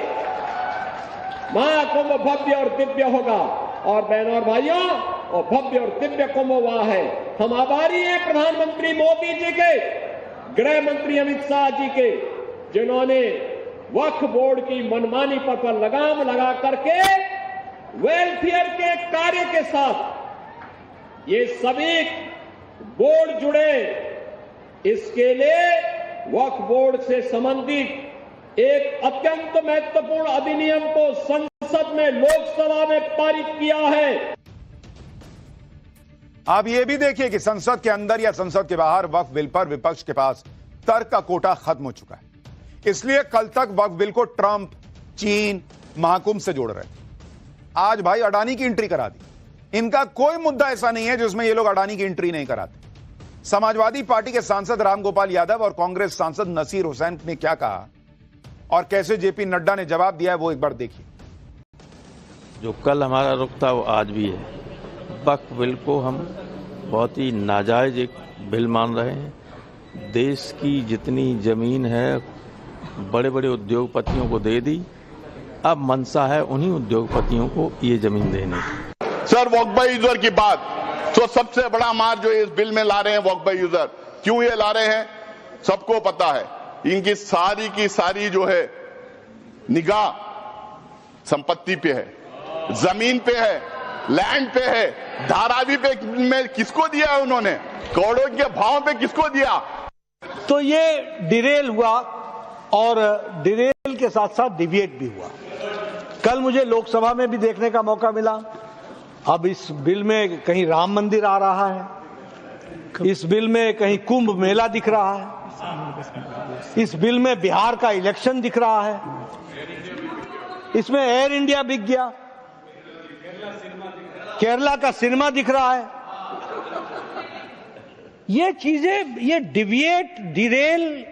महाकुंभ भव्य और दिव्य होगा। और बहनों और भाइयों, और भव्य और दिव्य कुंभ हुआ है। हम आभारी हैं प्रधानमंत्री मोदी जी के, गृह मंत्री अमित शाह जी के, जिन्होंने वक्फ बोर्ड की मनमानी पर लगाम लगा करके वेलफेयर के कार्य के साथ ये सभी बोर्ड जुड़े। इसके लिए वक्फ बोर्ड से संबंधित एक अत्यंत महत्वपूर्ण अधिनियम को संसद में, लोकसभा में पारित किया है। आप ये भी देखिए कि संसद के अंदर या संसद के बाहर वक्फ बिल पर विपक्ष के पास तर्क का कोटा खत्म हो चुका है। इसलिए कल तक वक्फ बिल को ट्रंप, चीन, महाकुंभ से जोड़ रहे थे। आज भाई अडानी की एंट्री करा दी। इनका कोई मुद्दा ऐसा नहीं है जिसमें ये लोग अडानी की एंट्री नहीं कराते। समाजवादी पार्टी के सांसद रामगोपाल यादव और कांग्रेस सांसद नसीर हुसैन ने क्या कहा और कैसे जेपी नड्डा ने जवाब दिया है, वो एक बार देखिए। जो कल हमारा रुख था वो आज भी है। वक्फ बिल को हम बहुत ही नाजायज एक बिल मान रहे हैं। देश की जितनी जमीन है बड़े बड़े उद्योगपतियों को दे दी। अब मंशा है उन्हीं उद्योगपतियों को ये जमीन देने की। सर, वक्फ बाय यूजर की बात, तो सबसे बड़ा मार जो इस बिल में ला रहे हैं वक्फ बाय यूजर, क्यों ये ला रहे हैं सबको पता है। इनकी सारी की सारी जो है निगाह संपत्ति पे है, जमीन पे है, लैंड पे है। धारावी पे में किसको दिया है उन्होंने, करोड़ों के भाव पे किसको दिया। तो ये डिरेल हुआ और डिरेल के साथ साथ डिविएट भी हुआ। कल मुझे लोकसभा में भी देखने का मौका मिला। अब इस बिल में कहीं राम मंदिर आ रहा है, इस बिल में कहीं कुंभ मेला दिख रहा है, इस बिल में बिहार का इलेक्शन दिख रहा है, इसमें एयर इंडिया बिक गया, केरला का सिनेमा दिख रहा है। ये चीजें, ये डिविएट, डिरेल,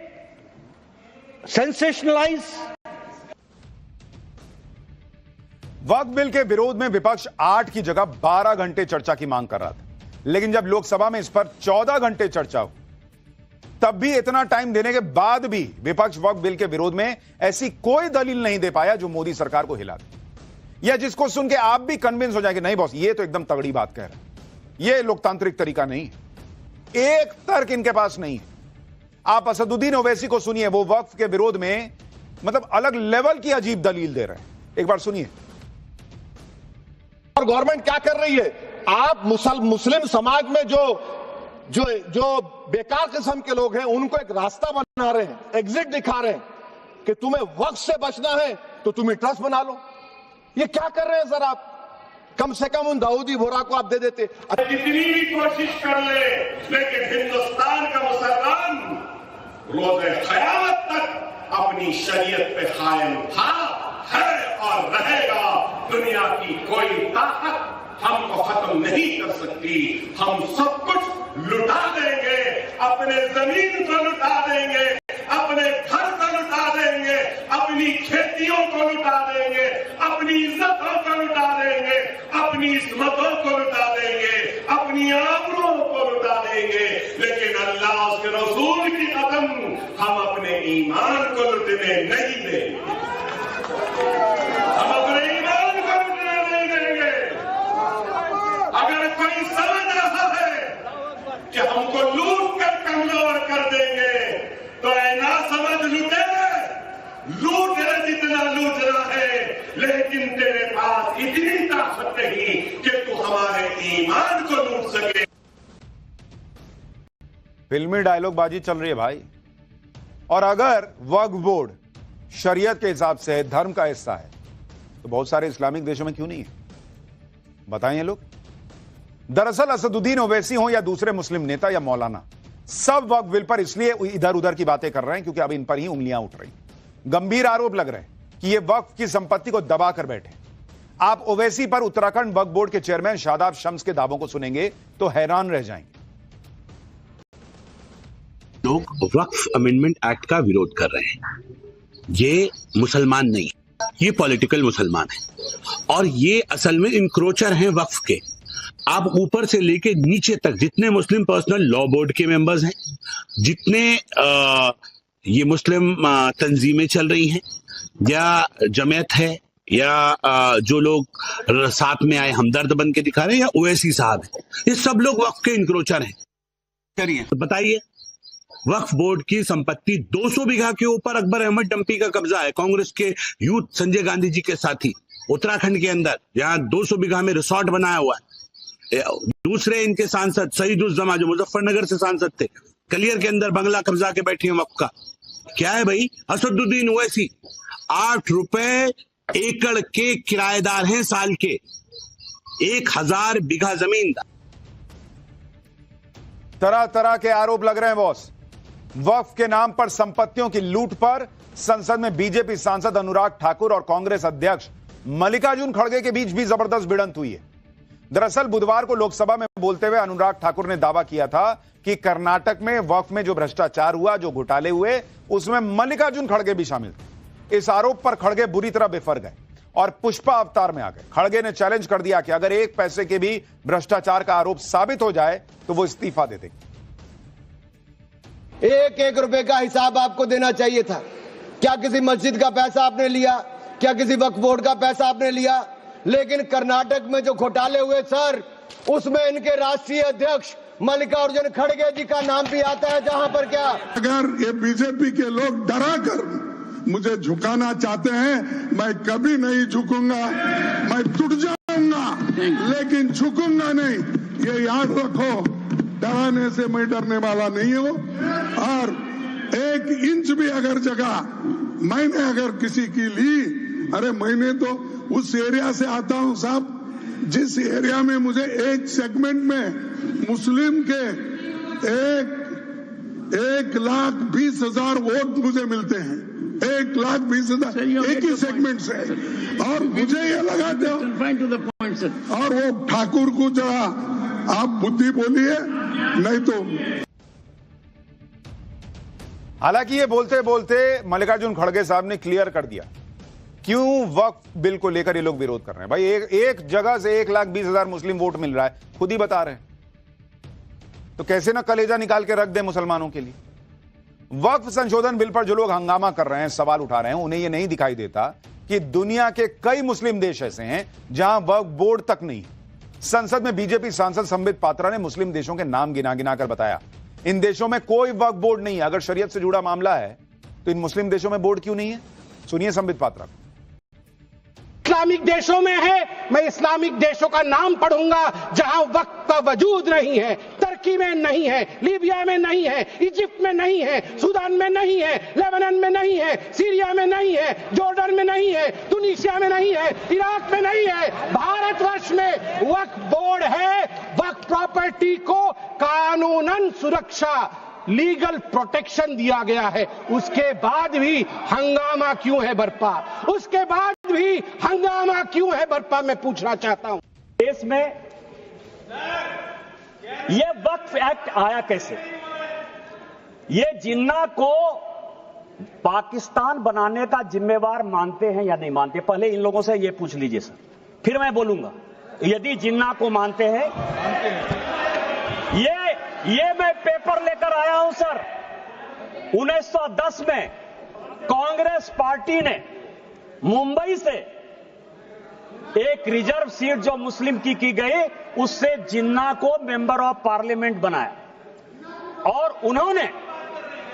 सेंसेशनलाइज। वक्फ बिल के विरोध में विपक्ष 8 की जगह 12 घंटे चर्चा की मांग कर रहा था, लेकिन जब लोकसभा में इस पर 14 घंटे चर्चा हुई, तब भी इतना टाइम देने के बाद भी विपक्ष वक्फ बिल के विरोध में ऐसी कोई दलील नहीं दे पाया जो मोदी सरकार को हिला दे, या जिसको सुन के आप भी कन्विंस हो जाए कि नहीं बॉस, ये तो एकदम तगड़ी बात कह रहे हैं, ये लोकतांत्रिक तरीका नहीं है। एक तर्क इनके पास नहीं है। आप असदुद्दीन ओवैसी को सुनिए, वो वक्फ के विरोध में मतलब अलग लेवल की अजीब दलील दे रहे हैं। एक बार सुनिए। और गवर्नमेंट क्या कर रही है, आप मुस्लिम समाज में जो बेकार किस्म के लोग हैं उनको एक रास्ता बना रहे हैं, एग्जिट दिखा रहे हैं कि तुम्हें वक्फ से बचना है तो तुम्हें ट्रस्ट बना लो। ये क्या कर रहे हैं सर आप? कम से कम उन दाऊदी बोरा को आप दे देते। जितनी भी कोशिश कर ले, लेकिन हिंदुस्तान का मुसलमान रोज़े क़यामत तक अपनी शरीयत पे कायम था, है और रहेगा। दुनिया की कोई ताकत हमको खत्म नहीं कर सकती। हम सब कुछ लुटा देंगे, अपने जमीन को लुटा देंगे, अपने घर को लुटा देंगे, अपनी खेतियों को लुटा देंगे, अपनी इज्जतों को लुटा देंगे, अपनी इस्मतों को लुटा देंगे, अपनी आबरूओं को लुटा देंगे। लेकिन अल्लाह उसके रसूल की कसम, हम अपने ईमान को लुटने नहीं देंगे। हम अपने ईमान को लुटने नहीं देंगे। अगर कोई समझ रहा है कि हमको लूट कर कमजोर कर देंगे तो ऐना समझ लूटे, लूट रहे जितना लूट रहा है, लेकिन तेरे पास इतनी ताकत नहीं कि तू हमारे ईमान को लूट सके। फिल्मी डायलॉग बाजी चल रही है भाई। और अगर वक्फ बोर्ड शरीयत के हिसाब से धर्म का हिस्सा है तो बहुत सारे इस्लामिक देशों में क्यों नहीं है, बताएं ये लोग। दरअसल असदुद्दीन ओवैसी हो या दूसरे मुस्लिम नेता या मौलाना, सब वक्फ बिल पर इसलिए इधर उधर की बातें कर रहे हैं क्योंकि अब इन पर ही उंगलियां उठ रही। गंभीर आरोप लग रहे हैं कि ये वक्फ की संपत्ति को दबा कर बैठे। आप ओवैसी पर उत्तराखंड वक्फ बोर्ड के चेयरमैन शादाब शम्स के दावों को सुनेंगे तो हैरान रह जाएंगे। लोग वक्फ अमेंडमेंट एक्ट का विरोध कर रहे हैं। ये मुसलमान नहीं, ये पॉलिटिकल मुसलमान है और ये असल में इंक्रोचर हैं वक्फ के। आप ऊपर से लेके नीचे तक जितने मुस्लिम पर्सनल लॉ बोर्ड के मेंबर्स हैं, जितने ये मुस्लिम तंजीमें चल रही हैं, या जमात है, या जो लोग साथ में आए हमदर्द बन के दिखा रहे हैं, या ओवैसी साहब है, ये सब लोग वक्फ के इंक्रोचर हैं। करिए तो बताइए, वक्फ बोर्ड की संपत्ति 200 बीघा के ऊपर अकबर अहमद डंपी का कब्जा है, कांग्रेस के यूथ संजय गांधी जी के साथी उत्तराखंड के अंदर, जहां 200 बीघा में रिसोर्ट बनाया हुआ है। दूसरे इनके सांसद सईदुज्जमा जो मुजफ्फरनगर से सांसद थे, कलियर के अंदर बंगला कब्जा के बैठे हैं वक्फ का। क्या है भाई? असदुद्दीन ओवैसी 8 रुपए एकड़ के किराएदार हैं साल के, 1000 बीघा जमीन। तरह तरह के आरोप लग रहे हैं बॉस। वक्फ के नाम पर संपत्तियों की लूट पर संसद में बीजेपी सांसद अनुराग ठाकुर और कांग्रेस अध्यक्ष मल्लिकार्जुन खड़गे के बीच भी जबरदस्त भिड़ंत हुई है। दरअसल बुधवार को लोकसभा में बोलते हुए अनुराग ठाकुर ने दावा किया था कि कर्नाटक में वक्फ में जो भ्रष्टाचार हुआ, जो घोटाले हुए, उसमें मल्लिकार्जुन खड़गे भी शामिल थे। इस आरोप पर खड़गे बुरी तरह बेफर गए और पुष्पा अवतार में आ गए। खड़गे ने चैलेंज कर दिया कि अगर 1 पैसे के भी भ्रष्टाचार का आरोप साबित हो जाए तो वो इस्तीफा दे देंगे। 1-1 रुपए का हिसाब आपको देना चाहिए था। क्या किसी मस्जिद का पैसा आपने लिया? क्या किसी वक्फ बोर्ड का पैसा आपने लिया? लेकिन कर्नाटक में जो घोटाले हुए सर, उसमें इनके राष्ट्रीय अध्यक्ष मल्लिकार्जुन खड़गे जी का नाम भी आता है, जहां पर क्या अगर ये बीजेपी के लोग डरा कर मुझे झुकाना चाहते हैं, मैं कभी नहीं झुकूंगा, मैं टूट जाऊंगा लेकिन झुकूंगा नहीं। ये याद रखो, डराने से मैं डरने वाला नहीं हूं। और 1 इंच भी अगर जगह मैंने अगर किसी की ली, अरे मैंने तो उस एरिया से आता हूं साहब, जिस एरिया में मुझे एक सेगमेंट में मुस्लिम के 1,20,000 वोट मुझे मिलते हैं। 1,20,000 एक ही सेगमेंट से। और मुझे ये लगाते हो, और वो ठाकुर को जरा आप बुद्धि बोलिए, नहीं तो। हालांकि ये बोलते बोलते मल्लिकार्जुन खड़गे साहब ने क्लियर कर दिया क्यों वक्फ बिल को लेकर ये लोग विरोध कर रहे हैं। भाई एक जगह से 1,20,000 मुस्लिम वोट मिल रहा है, खुद ही बता रहे हैं, तो कैसे ना कलेजा निकाल के रख दे मुसलमानों के लिए। वक्फ संशोधन बिल पर जो लोग हंगामा कर रहे हैं, सवाल उठा रहे हैं, उन्हें यह नहीं दिखाई देता कि दुनिया के कई मुस्लिम देश ऐसे हैं जहां वक्फ बोर्ड तक नहीं। संसद में बीजेपी सांसद संबित पात्रा ने मुस्लिम देशों के नाम गिना गिना कर बताया, इन देशों में कोई वक्फ बोर्ड नहीं है। अगर शरीयत से जुड़ा मामला है तो इन मुस्लिम देशों में बोर्ड क्यों नहीं है? सुनिए संबित पात्रा। इस्लामिक देशों में है, मैं इस्लामिक देशों का नाम पढ़ूंगा जहां वक्त का वजूद नहीं है। तुर्की में नहीं है, लीबिया में नहीं है, इजिप्ट में नहीं है, सूडान में नहीं है, लेबनान में नहीं है, सीरिया में नहीं है, जॉर्डन में नहीं है, तुनीसिया में नहीं है, इराक में नहीं है। भारतवर्ष में वक्फ बोर्ड है। वक्फ प्रॉपर्टी को कानूनन सुरक्षा, लीगल प्रोटेक्शन दिया गया है। उसके बाद भी हंगामा क्यों है बरपा? उसके बाद भी हंगामा क्यों है बरपा? मैं पूछना चाहता हूं। देश में ये वक्फ एक्ट आया कैसे? ये जिन्ना को पाकिस्तान बनाने का जिम्मेवार मानते हैं या नहीं मानते? पहले इन लोगों से ये पूछ लीजिए सर, फिर मैं बोलूंगा। यदि जिन्ना को मानते हैं, ये मैं पेपर लेकर आया हूं सर। 1910 में कांग्रेस पार्टी ने मुंबई से एक रिजर्व सीट जो मुस्लिम की गई, उससे जिन्ना को मेंबर ऑफ पार्लियामेंट बनाया। और उन्होंने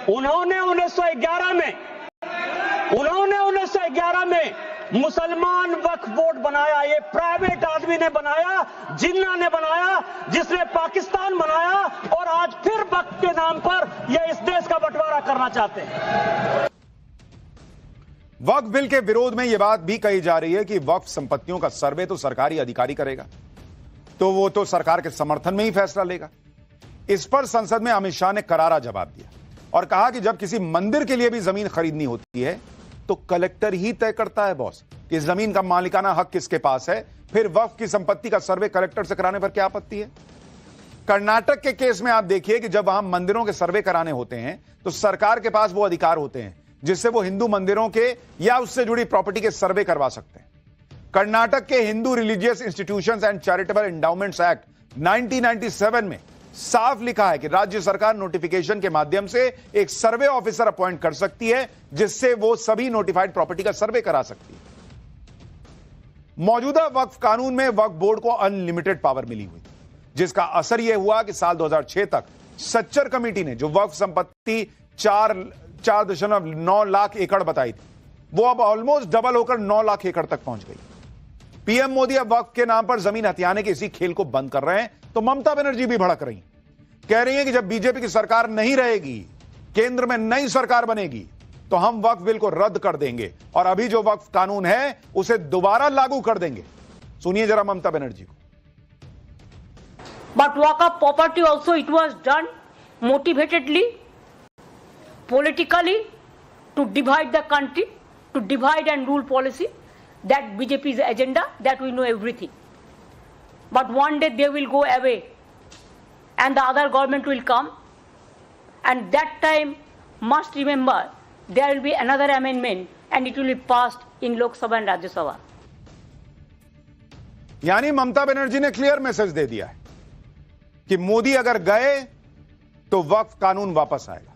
1911 में मुसलमान वक्फ बोर्ड बनाया। ये प्राइवेट आदमी ने बनाया, जिन्ना ने बनाया, जिसने पाकिस्तान बनाया, और आज फिर वक्फ के नाम पर ये इस देश का बंटवारा करना चाहते हैं। वक्फ बिल के विरोध में यह बात भी कही जा रही है कि वक्फ संपत्तियों का सर्वे तो सरकारी अधिकारी करेगा, तो वो तो सरकार के समर्थन में ही फैसला लेगा। इस पर संसद में अमित शाह ने करारा जवाब दिया और कहा कि जब किसी मंदिर के लिए भी जमीन खरीदनी होती है तो कलेक्टर ही तय करता है बॉस कि जमीन का मालिकाना हक किसके पास है। फिर वक्फ की संपत्ति का सर्वे कलेक्टर से कराने पर क्या आपत्ति है? कर्नाटक के केस में आप देखिए कि जब वहां मंदिरों के सर्वे कराने होते हैं तो सरकार के पास वो अधिकार होते हैं जिससे वो हिंदू मंदिरों के या उससे जुड़ी प्रॉपर्टी के सर्वे करवा सकते हैं। कर्नाटक के Hindu religious institutions and charitable endowments act 1997 में साफ लिखा है कि राज्य सरकार नोटिफिकेशन के माध्यम से एक सर्वे ऑफिसर अपॉइंट कर सकती है, जिससे वो सभी नोटिफाइड प्रॉपर्टी का सर्वे करा सकती है। मौजूदा वक्फ कानून में वक्फ बोर्ड को अनलिमिटेड पावर मिली हुई, जिसका असर यह हुआ कि साल 2006 तक सच्चर कमेटी ने जो वक्फ संपत्ति 4.9 लाख एकड़ बताई थी, वो अब ऑलमोस्ट डबल होकर 9 लाख एकड़ तक पहुंच गई। पीएम मोदी अब वक्फ के नाम पर जमीन हथियाने के इसी खेल को बंद कर रहे हैं, तो ममता बनर्जी भी भड़क रही, कह रही है कि जब बीजेपी की सरकार नहीं रहेगी, केंद्र में नई सरकार बनेगी, तो हम वक्फ बिल को रद्द कर देंगे और अभी जो वक्फ कानून है उसे दोबारा लागू कर देंगे। सुनिए जरा ममता बनर्जी को। But Waqf property also it was done motivatedly, politically, to divide the country, to divide and rule policy. That BJP's agenda, that we know everything. But one day they will go away and the other government will come, and that time must remember there will be another amendment and it will be passed in Lok Sabha and Rajya Sabha. यानी ममता बनर्जी ने clear message दे दिया है कि मोदी अगर गए तो वक्फ कानून वापस आएगा।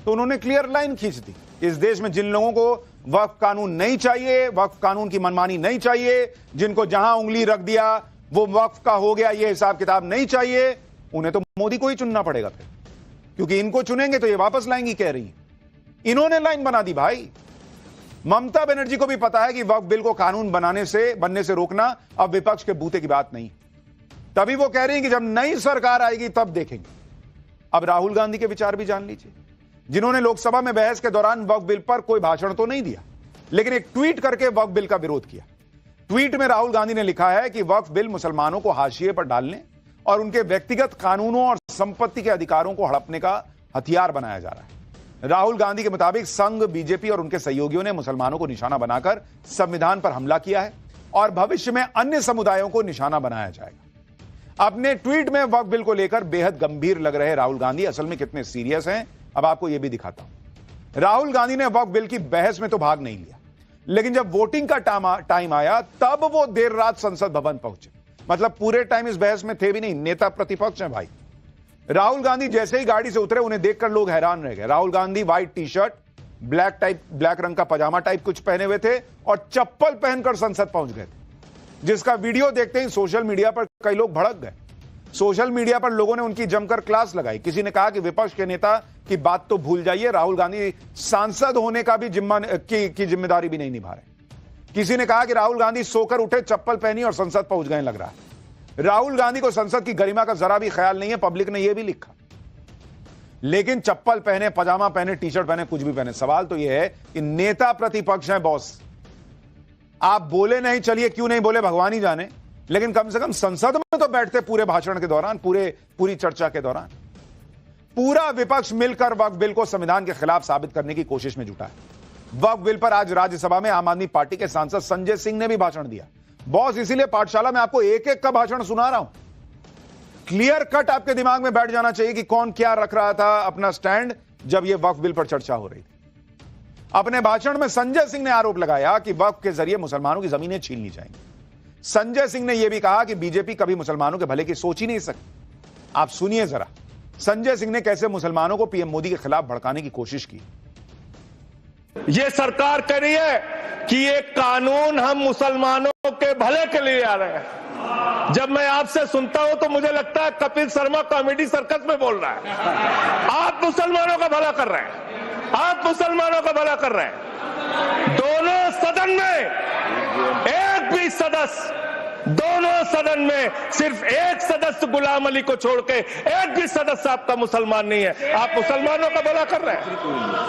तो उन्होंने क्लियर लाइन खींच दी। इस देश में जिन लोगों को वक्फ कानून नहीं चाहिए, वक्फ कानून की मनमानी नहीं चाहिए, जिनको जहां उंगली रख दिया वो वक्फ का हो गया, ये हिसाब किताब नहीं चाहिए, उन्हें तो मोदी को ही चुनना पड़ेगा फिर, क्योंकि इनको चुनेंगे तो ये वापस लाएंगी, कह रही। इन्होंने लाइन बना दी भाई। ममता बनर्जी को भी पता है कि वक्फ बिल को कानून बनने से रोकना अब विपक्ष के बूते की बात नहीं। तभी वो कह रही हैं कि जब नई सरकार आएगी तब देखेंगे। अब राहुल गांधी के विचार भी जान लीजिए, जिन्होंने लोकसभा में बहस के दौरान वक्फ बिल पर कोई भाषण तो नहीं दिया, लेकिन एक ट्वीट करके वक्फ बिल का विरोध किया। ट्वीट में राहुल गांधी ने लिखा है कि वक्फ बिल मुसलमानों को हाशिए पर डालने और उनके व्यक्तिगत कानूनों और संपत्ति के अधिकारों को हड़पने का हथियार बनाया जा रहा है। राहुल गांधी के मुताबिक संघ, बीजेपी और उनके सहयोगियों ने मुसलमानों को निशाना बनाकर संविधान पर हमला किया है और भविष्य में अन्य समुदायों को निशाना बनाया जाएगा। अपने ट्वीट में वक्फ बिल को लेकर बेहद गंभीर लग रहे राहुल गांधी असल में कितने सीरियस हैं, अब आपको यह भी दिखाता हूं। राहुल गांधी ने वक्फ बिल की बहस में तो भाग नहीं लिया, लेकिन जब वोटिंग का टाइम आया तब वो देर रात संसद भवन पहुंचे। मतलब पूरे टाइम इस बहस में थे भी नहीं, नेता प्रतिपक्ष हैं भाई। राहुल गांधी जैसे ही गाड़ी से उतरे, उन्हें देखकर लोग हैरान रह गए। Rahul Gandhi white T shirt, black रंग का पजामा टाइप कुछ पहने हुए थे और चप्पल पहनकर संसद पहुंच गए थे, जिसका वीडियो देखते ही सोशल मीडिया पर कई लोग भड़क गए। सोशल मीडिया पर लोगों ने उनकी जमकर क्लास लगाई। किसी ने कहा कि विपक्ष के नेता की बात तो भूल जाइए, राहुल गांधी सांसद होने का भी जिम्मेदारी भी नहीं निभा रहे। किसी ने कहा कि राहुल गांधी सोकर उठे, चप्पल पहनी और संसद पहुंच गए लग रहा है। राहुल गांधी को संसद की गरिमा का जरा भी ख्याल नहीं है, पब्लिक ने यह भी लिखा। लेकिन चप्पल पहने, पजामा पहने, टी शर्ट पहने, कुछ भी पहने, सवाल तो यह है कि नेता प्रतिपक्ष है बॉस। आप बोले नहीं, चलिए क्यों नहीं बोले भगवान ही जाने, लेकिन कम से कम संसद में तो बैठते पूरे भाषण के दौरान, पूरी चर्चा के दौरान। पूरा विपक्ष मिलकर वक्फ बिल को संविधान के खिलाफ साबित करने की कोशिश में जुटा है। वक्फ बिल पर आज राज्यसभा में आम आदमी पार्टी के सांसद संजय सिंह ने भी भाषण दिया। बॉस, इसीलिए पाठशाला में आपको एक एक का भाषण सुना रहा हूं। क्लियर कट आपके दिमाग में बैठ जाना चाहिए कि कौन क्या रख रहा था अपना स्टैंड जब यह वक्फ बिल पर चर्चा हो रही थी। अपने भाषण में संजय सिंह ने आरोप लगाया कि वक्फ के जरिए मुसलमानों की जमीनें छीन ली जाएंगी। संजय सिंह ने यह भी कहा कि बीजेपी कभी मुसलमानों के भले की सोच ही नहीं सकती। आप सुनिए जरा संजय सिंह ने कैसे मुसलमानों को पीएम मोदी के खिलाफ भड़काने की कोशिश की। ये सरकार कह रही है कि ये कानून हम मुसलमानों के भले के लिए आ रहे हैं। जब मैं आपसे सुनता हूं तो मुझे लगता है कपिल शर्मा कॉमेडी सर्कस में बोल रहा है। आप मुसलमानों का भला कर रहे हैं, आप मुसलमानों का भला कर रहे हैं। दोनों सदन में एक भी सदस्य, दोनों सदन में सिर्फ एक सदस्य गुलाम अली को छोड़ के एक भी सदस्य आपका मुसलमान नहीं है। आप मुसलमानों का भला कर रहे हैं,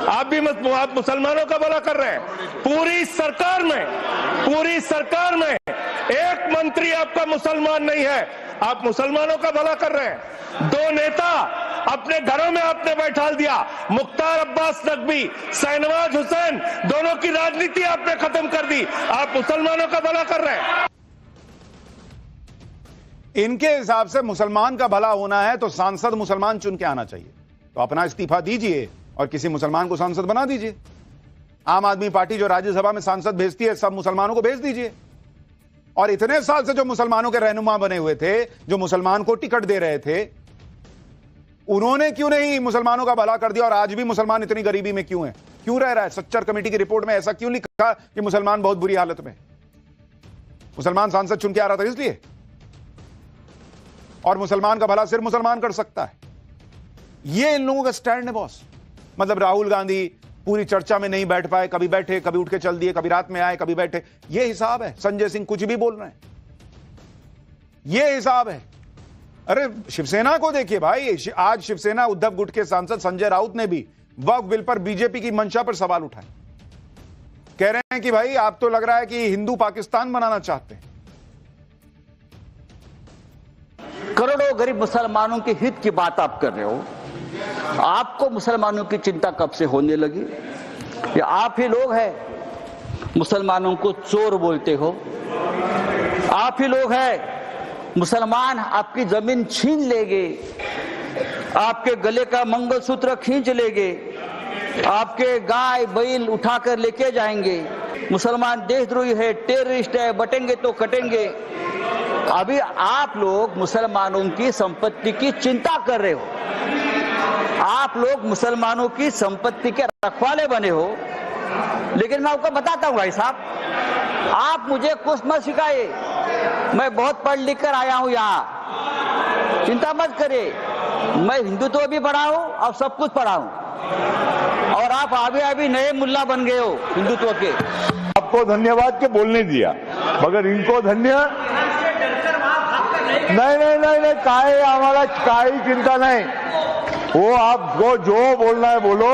आप मुसलमानों का भला कर रहे हैं। पूरी सरकार में एक मंत्री आपका मुसलमान नहीं है, आप मुसलमानों का भला कर रहे हैं। दो नेता अपने घरों में आपने बैठा दिया, मुख्तार अब्बास नकवी, शाहनवाज हुसैन, दोनों की राजनीति आपने खत्म कर दी। आप मुसलमानों का भला कर रहे हैं। इनके हिसाब से मुसलमान का भला होना है तो सांसद मुसलमान चुन के आना चाहिए। तो अपना इस्तीफा दीजिए और किसी मुसलमान को सांसद बना दीजिए। आम आदमी पार्टी जो राज्यसभा में सांसद भेजती है सब मुसलमानों को भेज दीजिए और इतने साल से जो मुसलमानों के रहनुमा बने हुए थे, जो मुसलमान को टिकट दे रहे थे, उन्होंने क्यों नहीं मुसलमानों का भला कर दिया? और आज भी मुसलमान इतनी गरीबी में क्यों है, क्यों रह रहा है? सच्चर कमेटी की रिपोर्ट में ऐसा क्यों लिखा कि मुसलमान बहुत बुरी हालत में? मुसलमान सांसद चुन के आ रहा था इसलिए, और मुसलमान का भला सिर्फ मुसलमान कर सकता है। ये इन लोगों का स्टैंड है बॉस। मतलब राहुल गांधी पूरी चर्चा में नहीं बैठ पाए, कभी बैठे, कभी उठ के चल दिए, कभी रात में आए, कभी बैठे। ये हिसाब है। संजय सिंह कुछ भी बोल रहे हैं, ये हिसाब है। अरे शिवसेना को देखिए भाई, आज शिवसेना उद्धव गुट के सांसद संजय राउत ने भी वक्फ बिल पर बीजेपी की मंशा पर सवाल उठाए। कह रहे हैं कि भाई आप तो लग रहा है कि हिंदू पाकिस्तान बनाना चाहते हैं। करोड़ों गरीब मुसलमानों के हित की बात आप कर रहे हो। आपको मुसलमानों की चिंता कब से होने लगी? या आप ही लोग हैं मुसलमानों को चोर बोलते हो? आप ही लोग हैं मुसलमान आपकी जमीन छीन लेंगे, आपके गले का मंगलसूत्र खींच लेंगे, आपके गाय बैल उठाकर लेके जाएंगे। मुसलमान देशद्रोही है, टेररिस्ट है, बटेंगे तो कटेंगे। अभी आप लोग मुसलमानों की संपत्ति की चिंता कर रहे हो। आप लोग मुसलमानों की संपत्ति के रखवाले बने हो। लेकिन मैं आपको बताता हूं भाई साहब, आप मुझे कुछ मत सिखाइए। मैं बहुत पढ़ लिख कर आया हूं यहाँ, चिंता मत करिए। मैं हिंदुत्व भी पढ़ा हूं और सब कुछ पढ़ा हूं। और आप अभी नए मुल्ला बन गए हो हिंदुत्व के। आपको धन्यवाद के बोलने दिया, मगर इनको नहीं, काय हमारा काही चिंता नहीं। वो आपको जो बोलना है बोलो,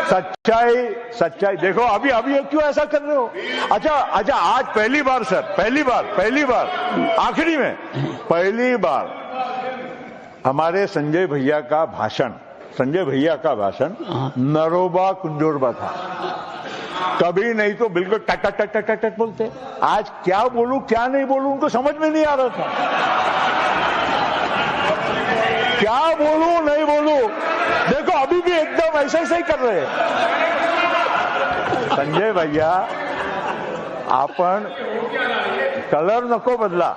सच्चाई देखो। अभी क्यों ऐसा कर रहे हो? अच्छा, आज पहली बार सर, पहली बार आखिरी में पहली बार हमारे संजय भैया का भाषण नरोबा कुंजोरबा था। कभी नहीं तो बिल्कुल टक टक टक टक टक बोलते। आज क्या बोलूं क्या नहीं बोलूं उनको समझ में नहीं आ रहा था। क्या बोलूं नहीं बोलूं, देखो अभी भी एकदम ऐसा ही कर रहे हैं। संजय भैया आपण कलर नको बदला।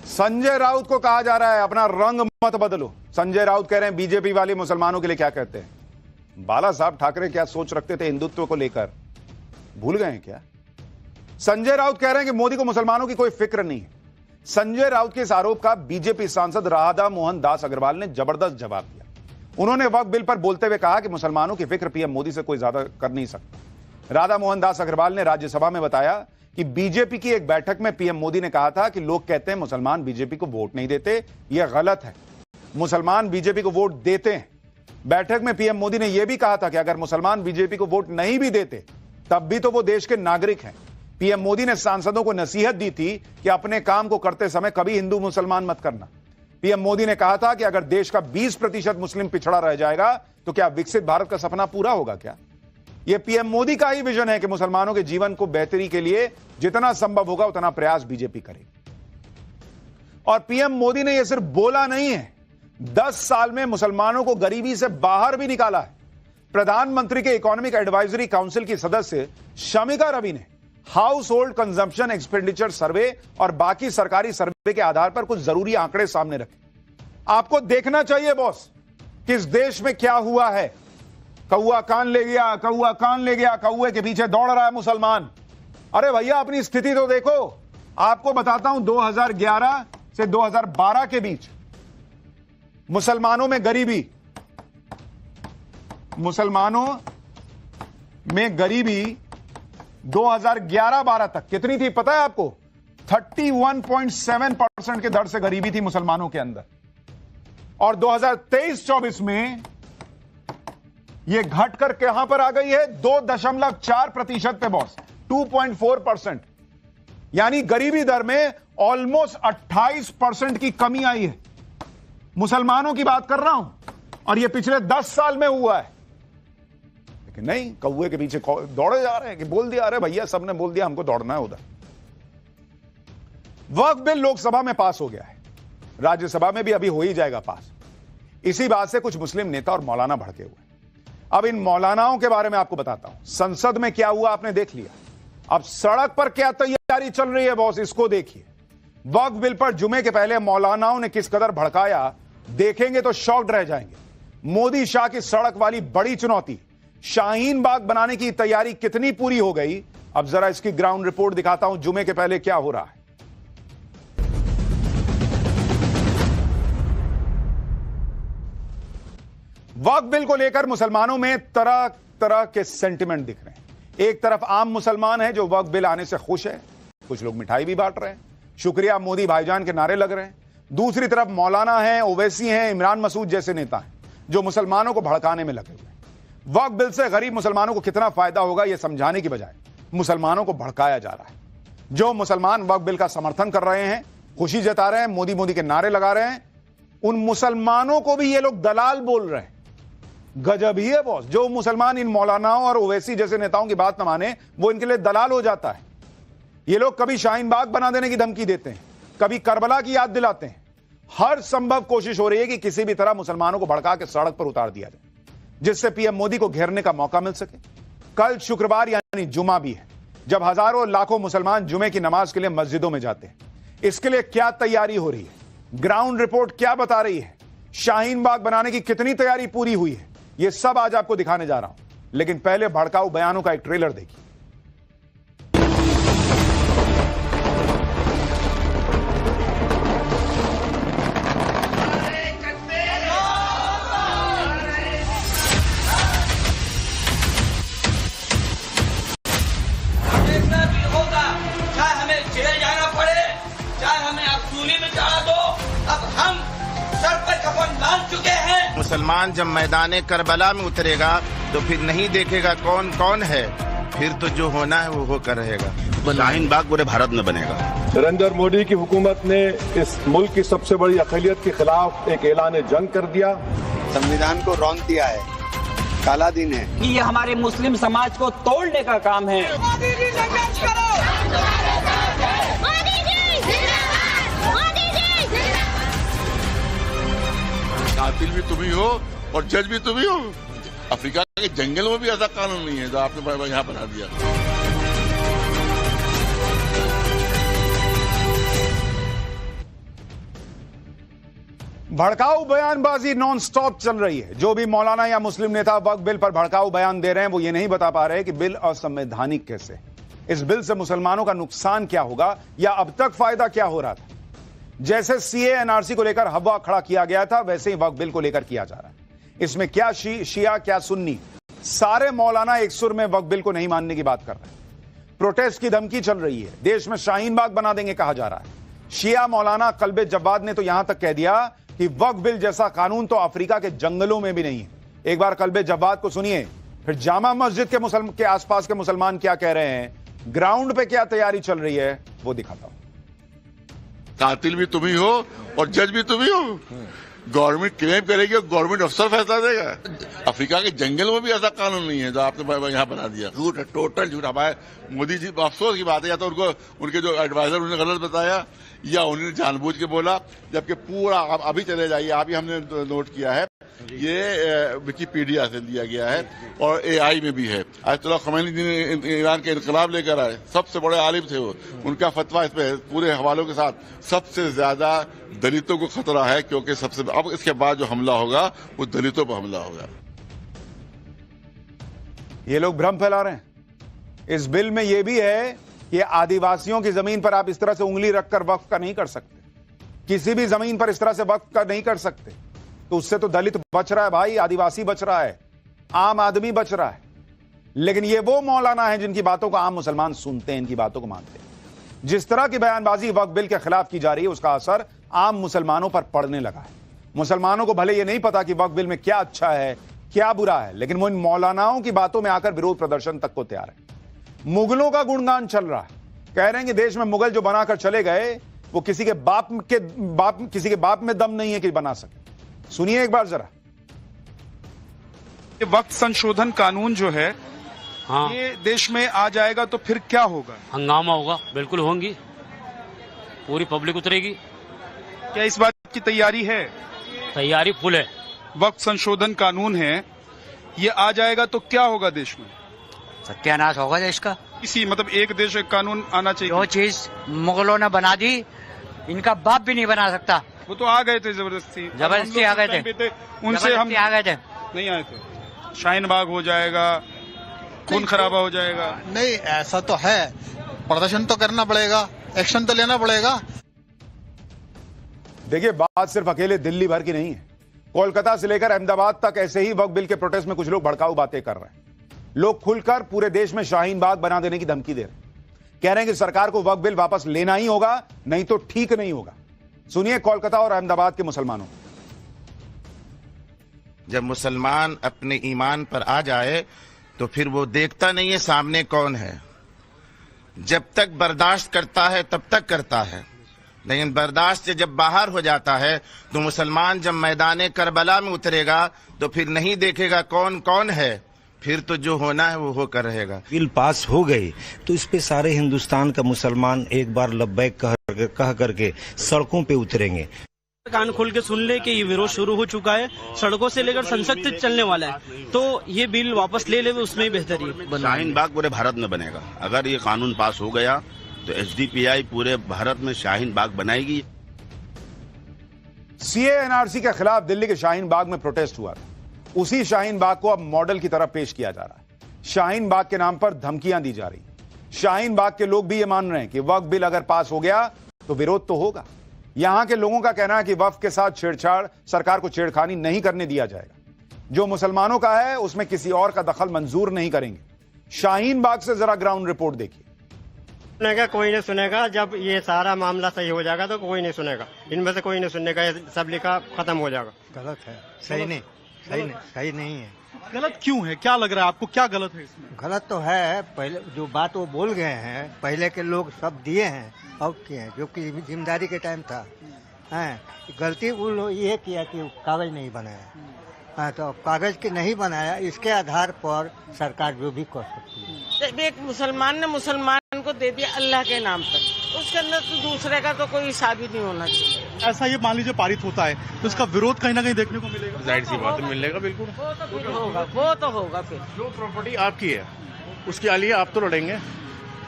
संजय राउत को कहा जा रहा है अपना रंग मत बदलो। संजय राउत कह रहे हैं बीजेपी वाले मुसलमानों के लिए क्या कहते हैं। बाला साहब ठाकरे क्या सोच रखते थे हिंदुत्व को लेकर, भूल गए हैं क्या? संजय राउत कह रहे हैं कि मोदी को मुसलमानों की कोई फिक्र नहीं है। संजय राउत के इस आरोप का बीजेपी सांसद राधा मोहन दास अग्रवाल ने जबरदस्त जवाब दिया। उन्होंने वक्फ बिल पर बोलते हुए कहा कि मुसलमानों की फिक्र पीएम मोदी से कोई ज्यादा कर नहीं सकता। राधा मोहन दास अग्रवाल ने राज्यसभा में बताया कि बीजेपी की एक बैठक में पीएम मोदी ने कहा था कि लोग कहते हैं मुसलमान बीजेपी को वोट नहीं देते, यह गलत है। मुसलमान बीजेपी को वोट देते हैं। बैठक में पीएम मोदी ने यह भी कहा था कि अगर मुसलमान बीजेपी को वोट नहीं भी देते तब भी तो वो देश के नागरिक हैं। पीएम मोदी ने सांसदों को नसीहत दी थी कि अपने काम को करते समय कभी हिंदू मुसलमान मत करना। पीएम मोदी ने कहा था कि अगर देश का 20% मुस्लिम पिछड़ा रह जाएगा तो क्या विकसित भारत का सपना पूरा होगा क्या? यह पीएम मोदी का ही विजन है कि मुसलमानों के जीवन को बेहतरी के लिए जितना संभव होगा उतना प्रयास बीजेपी करेगी। और पीएम मोदी ने यह सिर्फ बोला नहीं है, 10 साल में मुसलमानों को गरीबी से बाहर भी निकाला है। प्रधानमंत्री के इकोनॉमिक एडवाइजरी काउंसिल की सदस्य शमिका रवि ने हाउस होल्ड कंजम्पशन एक्सपेंडिचर सर्वे और बाकी सरकारी सर्वे के आधार पर कुछ जरूरी आंकड़े सामने रखे। आपको देखना चाहिए बॉस कि इस देश में क्या हुआ है। कौआ कान ले गया, कौआ कान ले गया, कौए के पीछे दौड़ रहा है मुसलमान। अरे भैया अपनी स्थिति तो देखो। आपको बताता हूं 2011 से 2012 के बीच मुसलमानों में गरीबी 2011-12 तक कितनी थी पता है आपको? 31.7% के दर से गरीबी थी मुसलमानों के अंदर। और 2023-24 में यह घटकर कहां पर आ गई है? 2.4% पे बॉस, 2.4%। यानी गरीबी दर में ऑलमोस्ट 28% की कमी आई है। मुसलमानों की बात कर रहा हूं, और यह पिछले 10 साल में हुआ है। लेकिन नहीं, कौए के पीछे दौड़े जा रहे हैं कि बोल दिया, अरे भैया सबने बोल दिया हमको दौड़ना है उधर। वक्फ बिल लोकसभा में पास हो गया है, राज्यसभा में भी अभी हो ही जाएगा पास। इसी बात से कुछ मुस्लिम नेता और मौलाना भड़के हुए। अब इन मौलानाओं के बारे में आपको बताता हूं। संसद में क्या हुआ आपने देख लिया। अब सड़क पर क्या तैयारी चल रही है बॉस, इसको देखिए। वक्फ बिल पर जुमे के पहले मौलानाओं ने किस कदर भड़काया, देखेंगे तो शॉक्ड रह जाएंगे। मोदी शाह की सड़क वाली बड़ी चुनौती, शाहीन बाग बनाने की तैयारी कितनी पूरी हो गई, अब जरा इसकी ग्राउंड रिपोर्ट दिखाता हूं। जुमे के पहले क्या हो रहा है। वक्फ बिल को लेकर मुसलमानों में तरह तरह के सेंटिमेंट दिख रहे हैं। एक तरफ आम मुसलमान है जो वक्फ बिल आने से खुश है, कुछ लोग मिठाई भी बांट रहे हैं, शुक्रिया मोदी भाईजान के नारे लग रहे हैं। दूसरी तरफ मौलाना हैं, ओवैसी हैं, इमरान मसूद जैसे नेता हैं जो मुसलमानों को भड़काने में लगे हुए हैं। वक्फ बिल से गरीब मुसलमानों को कितना फायदा होगा यह समझाने की बजाय मुसलमानों को भड़काया जा रहा है। जो मुसलमान वक्फ बिल का समर्थन कर रहे हैं, खुशी जता रहे हैं, मोदी मोदी के नारे लगा रहे हैं, उन मुसलमानों को भी ये लोग दलाल बोल रहे हैं। गजब ही है बॉस। जो मुसलमान इन मौलानाओं और ओवैसी जैसे नेताओं की बात न माने, वो इनके लिए दलाल हो जाता है। ये लोग कभी शाहीन बाग बना देने की धमकी देते हैं, कभी करबला की याद दिलाते हैं। हर संभव कोशिश हो रही है कि किसी भी तरह मुसलमानों को भड़का के सड़क पर उतार दिया जाए, जिससे पीएम मोदी को घेरने का मौका मिल सके। कल शुक्रवार यानी जुमा भी है, जब हजारों लाखों मुसलमान जुमे की नमाज के लिए मस्जिदों में जाते हैं। इसके लिए क्या तैयारी हो रही है, ग्राउंड रिपोर्ट क्या बता रही है, शाहीन बाग बनाने की कितनी तैयारी पूरी हुई है, यह सब आज आपको दिखाने जा रहा हूं। लेकिन पहले भड़काऊ बयानों का एक ट्रेलर देखिए। मुसलमान जब मैदान करबला में उतरेगा तो फिर नहीं देखेगा कौन कौन है, फिर तो जो होना है वो होकर रहेगा। शाहीन बाग पूरे भारत में बनेगा। नरेंद्र मोदी की हुकूमत ने इस मुल्क की सबसे बड़ी अक़लियत के खिलाफ एक ऐलान जंग कर दिया। संविधान को रौंद दिया है, काला दिन है। ये हमारे मुस्लिम समाज को तोड़ने का काम है। कातिल भी तुम ही हो और जज भी तुम ही हो। अफ्रीका के जंगल में भी ऐसा कानून नहीं है जो आपने यहाँ बना दिया। भड़काऊ बयानबाजी नॉन स्टॉप चल रही है। जो भी मौलाना या मुस्लिम नेता वक्फ बिल पर भड़काऊ बयान दे रहे हैं, वो ये नहीं बता पा रहे कि बिल असंवैधानिक कैसे, इस बिल से मुसलमानों का नुकसान क्या होगा या अब तक फायदा क्या हो रहा था। जैसे सीए एनआरसी को लेकर हवा खड़ा किया गया था, वैसे ही वक्फ बिल को लेकर किया जा रहा है। इसमें क्या शिया क्या सुन्नी, सारे मौलाना एक सुर में वक्फ बिल को नहीं मानने की बात कर रहे हैं। प्रोटेस्ट की धमकी चल रही है, देश में शाहीन बाग बना देंगे कहा जा रहा है। शिया मौलाना कल्बे जव्वाद ने तो यहां तक कह दिया कि वक्फ बिल जैसा कानून तो अफ्रीका के जंगलों में भी नहीं है। एक बार कल्बे जव्वाद को सुनिए, फिर जामा मस्जिद के आसपास के मुसलमान क्या कह रहे हैं, ग्राउंड पे क्या तैयारी चल रही है, वो दिखाता हूं। कातिल भी तुम ही हो और जज भी तुम ही हो। गवर्नमेंट क्लेम करेगी और गवर्नमेंट अफसर फैसला देगा। अफ्रीका के जंगल में भी ऐसा कानून नहीं है जो आपने यहाँ बना दिया। झूठ है, टोटल झूठ। हमारे मोदी जी अफसोस की बात है, या तो उनको उनके जो एडवाइजर उन्होंने गलत बताया या उन्होंने जानबूझ के बोला, जबकि पूरा अभी चले जाइए, आप ही हमने नोट किया है, ये विकिपीडिया से लिया गया है और एआई में भी है। आयतुल्लाह खमैनी जी ने ईरान के इनकलाब लेकर आए, सबसे बड़े आलिम थे वो, उनका फतवा इस पे पूरे हवालों के साथ। सबसे ज्यादा दलितों को खतरा है, क्योंकि सबसे अब इसके बाद जो हमला होगा वो दलितों पर हमला होगा। ये लोग भ्रम फैला रहे हैं। इस बिल में यह भी है कि आदिवासियों की जमीन पर आप इस तरह से उंगली रखकर वक्फ का नहीं कर सकते, किसी भी जमीन पर इस तरह से वक्फ का नहीं कर सकते। तो उससे तो दलित बच रहा है भाई, आदिवासी बच रहा है, आम आदमी बच रहा है। लेकिन ये वो मौलाना है जिनकी बातों को आम मुसलमान सुनते हैं, इनकी बातों को मानते हैं। जिस तरह की बयानबाजी वक्फ बिल के खिलाफ की जा रही है, उसका असर आम मुसलमानों पर पड़ने लगा है। मुसलमानों को भले ये नहीं पता कि वक्फ बिल में क्या अच्छा है क्या बुरा है, लेकिन वो इन मौलानाओं की बातों में आकर विरोध प्रदर्शन तक को तैयार है। मुगलों का गुणगान चल रहा है, कह रहे हैं कि देश में मुगल जो बनाकर चले गए वो किसी के बाप में दम नहीं है कि बना सके। सुनिए एक बार जरा। वक्त संशोधन कानून जो है, हाँ, ये देश में आ जाएगा तो फिर क्या होगा? हंगामा होगा, बिल्कुल होंगी, पूरी पब्लिक उतरेगी। क्या इस बात की तैयारी है? तैयारी फुल है। वक्त संशोधन कानून है, ये आ जाएगा तो क्या होगा देश में? सत्यानाश होगा देश का। इसी मतलब एक देश एक कानून आना चाहिए। जो चीज मुगलों ने बना दी, इनका बाप भी नहीं बना सकता। वो तो आ गए थे जबरदस्ती आ गए थे, उनसे हम आ गए थे, नहीं आए थे। शाहीन बाग हो जाएगा, खून खराबा हो जाएगा। नहीं, ऐसा तो है, प्रदर्शन तो करना पड़ेगा, एक्शन तो लेना पड़ेगा। देखिए, बात सिर्फ अकेले दिल्ली भर की नहीं है। कोलकाता से लेकर अहमदाबाद तक ऐसे ही वक्फ बिल के प्रोटेस्ट में कुछ लोग भड़काऊ बातें कर रहे हैं। लोग खुलकर पूरे देश में शाहीन बाग बना देने की धमकी दे रहे हैं। कह रहे हैं कि सरकार को वक्फ बिल वापस लेना ही होगा, नहीं तो ठीक नहीं होगा। सुनिए कोलकाता और अहमदाबाद के मुसलमानों। जब मुसलमान अपने ईमान पर आ जाए तो फिर वो देखता नहीं है सामने कौन है। जब तक बर्दाश्त करता है तब तक करता है, लेकिन बर्दाश्त से जब बाहर हो जाता है तो मुसलमान जब मैदान करबला में उतरेगा तो फिर नहीं देखेगा कौन कौन है, फिर तो जो होना है वो होकर रहेगा। बिल पास हो गई तो इस पे सारे हिंदुस्तान का मुसलमान एक बार लब्बैक कह करके सड़कों पे उतरेंगे। कान खोल के सुन ले कि ये विरोध शुरू हो चुका है, सड़कों से लेकर संसद तक चलने वाला है, तो ये बिल वापस ले उसमें ही बेहतरी है। शाहीन बाग पूरे भारत में बनेगा। अगर ये कानून पास हो गया तो एसडीपीआई पूरे भारत में शाहीन बाग बनाएगी। सीए एनआरसी के खिलाफ दिल्ली के शाहीन बाग में प्रोटेस्ट हुआ था। उसी शाहीन बाग को अब मॉडल की तरफ पेश किया जा रहा है। शाहीन बाग के नाम पर धमकियां दी जा रही। शाहीन बाग के लोग भी ये मान रहे हैं कि वक्फ बिल अगर पास हो गया तो विरोध तो होगा। यहां के लोगों का कहना है कि वक्फ के साथ छेड़छाड़, सरकार को छेड़खानी नहीं करने दिया जाएगा। जो मुसलमानों का है उसमें किसी और का दखल मंजूर नहीं करेंगे। शाहीन बाग से जरा ग्राउंड रिपोर्ट देखिए। सुनेगा कोई नहीं सुनेगा, जब ये सारा मामला सही हो जाएगा तो कोई नहीं सुनेगा। इनमें से कोई नहीं सुनेगा, सब लिखा खत्म हो जाएगा। गलत है, सही नहीं है। गलत क्यों है? क्या लग रहा है आपको, क्या गलत है इसमें? गलत तो है, पहले जो बात वो बोल गए हैं, पहले के लोग सब दिए हैं और किए हैं, जो कि जिम्मेदारी के टाइम था। गलती वो लोग ये किया कि कागज नहीं बनाया। तो कागज के नहीं बनाया, इसके आधार पर सरकार जो भी कर सकती है। जब एक मुसलमान ने मुसलमान को दे दिया अल्लाह के नाम पर, उसके अंदर तो दूसरे का तो कोई हिसाब ही नहीं होना चाहिए। ऐसा ये मान लीजिए पारित होता है तो इसका विरोध कहीं ना कहीं देखने को मिलेगा। जाहिर सी बात है, मिलेगा बिल्कुल। वो तो होगा फिर। जो प्रॉपर्टी आपकी है उसके लिए आप तो लड़ेंगे,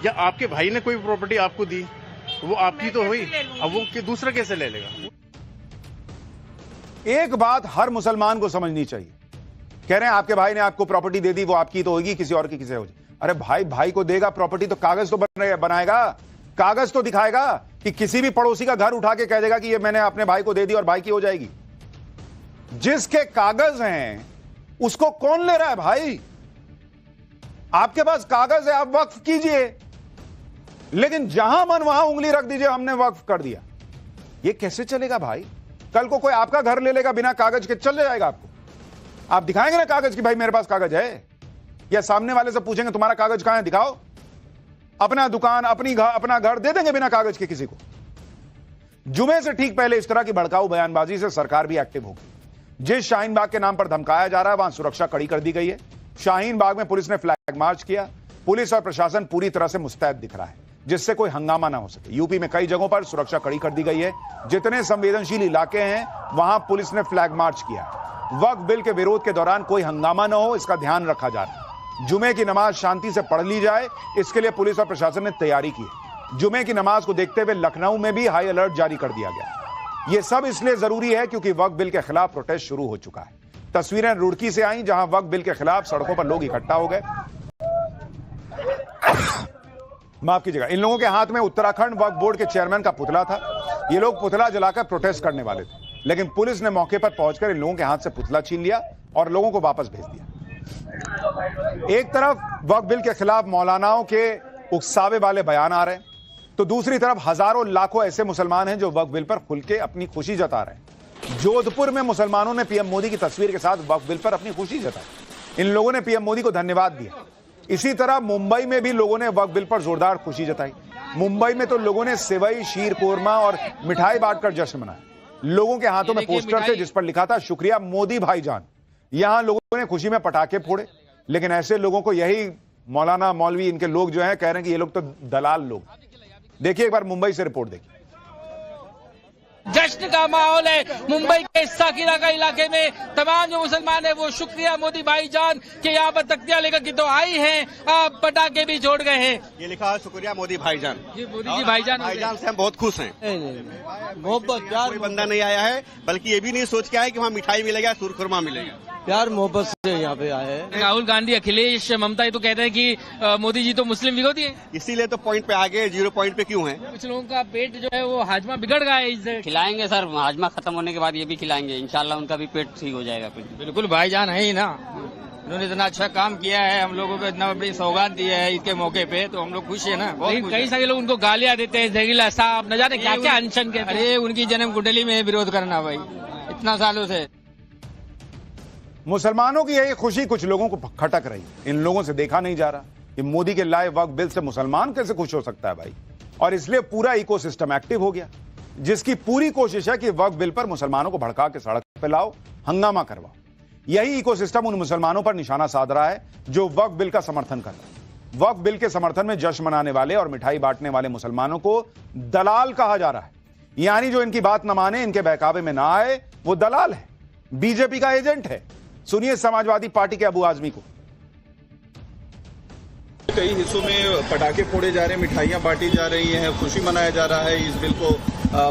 या आपके भाई ने कोई प्रॉपर्टी आपको दी वो आपकी तो हुई, अब वो दूसरा कैसे ले लेगा? एक बात हर मुसलमान को समझनी चाहिए। कह रहे हैं आपके भाई ने आपको प्रॉपर्टी दे दी, वो आपकी तो होगी, किसी और की किसी हो। अरे भाई को देगा प्रॉपर्टी तो कागज तो बनाएगा, कागज तो दिखाएगा कि किसी भी पड़ोसी का घर उठा के कह देगा कि ये मैंने अपने भाई को दे दी और भाई की हो जाएगी। जिसके कागज हैं उसको कौन ले रहा है भाई? आपके पास कागज है, आप वक्फ कीजिए, लेकिन जहां मन वहां उंगली रख दीजिए हमने वक्फ कर दिया। ये कैसे चलेगा भाई? कल को कोई आपका घर ले लेगा बिना कागज के, चल जाएगा आपको? आप दिखाएंगे ना कागज कि भाई मेरे पास कागज है, या सामने वाले से पूछेंगे तुम्हारा कागज कहां है, दिखाओ? अपना दुकान अपना घर दे देंगे बिना कागज के किसी को? जुमे से ठीक पहले इस तरह की भड़काऊ बयानबाजी से सरकार भी एक्टिव होगी। जिस शाहीन बाग के नाम पर धमकाया जा रहा है वहां सुरक्षा कड़ी कर दी गई है। शाहीन बाग में पुलिस ने फ्लैग मार्च किया। पुलिस और प्रशासन पूरी तरह से मुस्तैद दिख रहा है जिससे कोई हंगामा ना हो सके। यूपी में कई जगहों पर सुरक्षा कड़ी कर दी गई है। जितने संवेदनशील इलाके हैं वहां पुलिस ने फ्लैग मार्च किया। वक्फ बिल के विरोध के दौरान कोई हंगामा ना हो इसका ध्यान रखा जा रहा है। जुमे की नमाज शांति से पढ़ ली जाए, इसके लिए पुलिस और प्रशासन ने तैयारी की है। जुमे की नमाज को देखते हुए लखनऊ में भी हाई अलर्ट जारी कर दिया गया। यह सब इसलिए जरूरी है क्योंकि वक्फ बिल के खिलाफ प्रोटेस्ट शुरू हो चुका है। तस्वीरें रुड़की से आई जहां वक्फ बिल के खिलाफ सड़कों पर लोग इकट्ठा हो गए। माफ कीजिएगा, इन लोगों के हाथ में उत्तराखंड वक्फ बोर्ड के चेयरमैन का पुतला था। ये लोग पुतला जलाकर प्रोटेस्ट करने वाले थे, लेकिन पुलिस ने मौके पर पहुंचकर इन लोगों के हाथ से पुतला छीन लिया और लोगों को वापस भेज दिया। एक तरफ वक्फ बिल के खिलाफ मौलानाओं के उकसावे वाले बयान आ रहे हैं, तो दूसरी तरफ हजारों लाखों ऐसे मुसलमान हैं जो वक्फ बिल पर खुल के अपनी खुशी जता रहे हैं। जोधपुर में मुसलमानों ने पीएम मोदी की तस्वीर के साथ वक्फ बिल पर अपनी खुशी जताई। इन लोगों ने पीएम मोदी को धन्यवाद दिया। इसी तरह मुंबई में भी लोगों ने वक्फ बिल पर जोरदार खुशी जताई। मुंबई में तो लोगों ने सेवई, शीर कोरमा और मिठाई बांटकर जश्न मनाया। लोगों के हाथों में पोस्टर थे जिस पर लिखा था शुक्रिया मोदी भाईजान। यहां लोगों ने खुशी में पटाखे फोड़े, लेकिन ऐसे लोगों को यही मौलाना मौलवी इनके लोग जो हैं कह रहे हैं कि ये लोग तो दलाल लोग। देखिए एक बार मुंबई से रिपोर्ट देखिए। जश्न का माहौल है। मुंबई के साकिरा का इलाके में तमाम जो मुसलमान है वो शुक्रिया मोदी भाईजान के यहाँ पर तख्तियां लेकर के तो आई हैं, पटाखे भी छोड़ गए हैं। ये लिखा है शुक्रिया मोदी भाईजान। जी मोदी जी भाईजान से हम बहुत खुश हैं। मोहब्बत प्यार कोई बंदा नहीं आया है, बल्कि ये भी नहीं सोच के आया कि वहाँ मिठाई मिलेगा, सुरखुरमा मिलेगा। प्यार मोहब्बत से यहाँ पे आए हैं। राहुल गांधी, अखिलेश, ममता ये तो कहते हैं कि मोदी जी तो मुस्लिम विरोधी है, इसीलिए तो पॉइंट पे आ गए, 0 पॉइंट पे क्यों है? कुछ लोगों का पेट जो है वो हाजमा बिगड़ गया है इससे। खिलाएंगे सर, हाजमा खत्म होने के बाद ये भी खिलाएंगे, इंशाल्लाह उनका भी पेट ठीक हो जाएगा। बिल्कुल भाईजान है ही ना, उन्होंने इतना अच्छा काम किया है, हम लोगों को इतना बड़ी सौगात दी है इसके मौके पे, तो हम लोग खुश है ना। कई सारे लोग उनको गालियां देते हैं, जहरीला साहब, न जाने क्या क्या अनशन के। अरे उनकी जन्म कुंडली में विरोध करना भाई, इतना सालों से। मुसलमानों की यही खुशी कुछ लोगों को खटक रही। इन लोगों से देखा नहीं जा रहा कि मोदी के लाए वक्फ बिल से मुसलमान कैसे खुश हो सकता है भाई। और इसलिए पूरा इकोसिस्टम एक्टिव हो गया, जिसकी पूरी कोशिश है कि वक्फ बिल पर मुसलमानों को भड़का के सड़क पर लाओ, हंगामा करवाओ। यही इकोसिस्टम उन मुसलमानों पर निशाना साध रहा है जो वक्फ बिल का समर्थन कर रहे हैं। वक्फ बिल के समर्थन में जश्न मनाने वाले और मिठाई बांटने वाले मुसलमानों को दलाल कहा जा रहा है। यानी जो इनकी बात न माने, इनके बहकावे में ना आए, वो दलाल है, बीजेपी का एजेंट है। सुनिए समाजवादी पार्टी के अबू आजमी को। कई हिस्सों में पटाखे फोड़े जा रहे हैं, मिठाइयां बांटी जा रही हैं, खुशी मनाया जा रहा है इस बिल को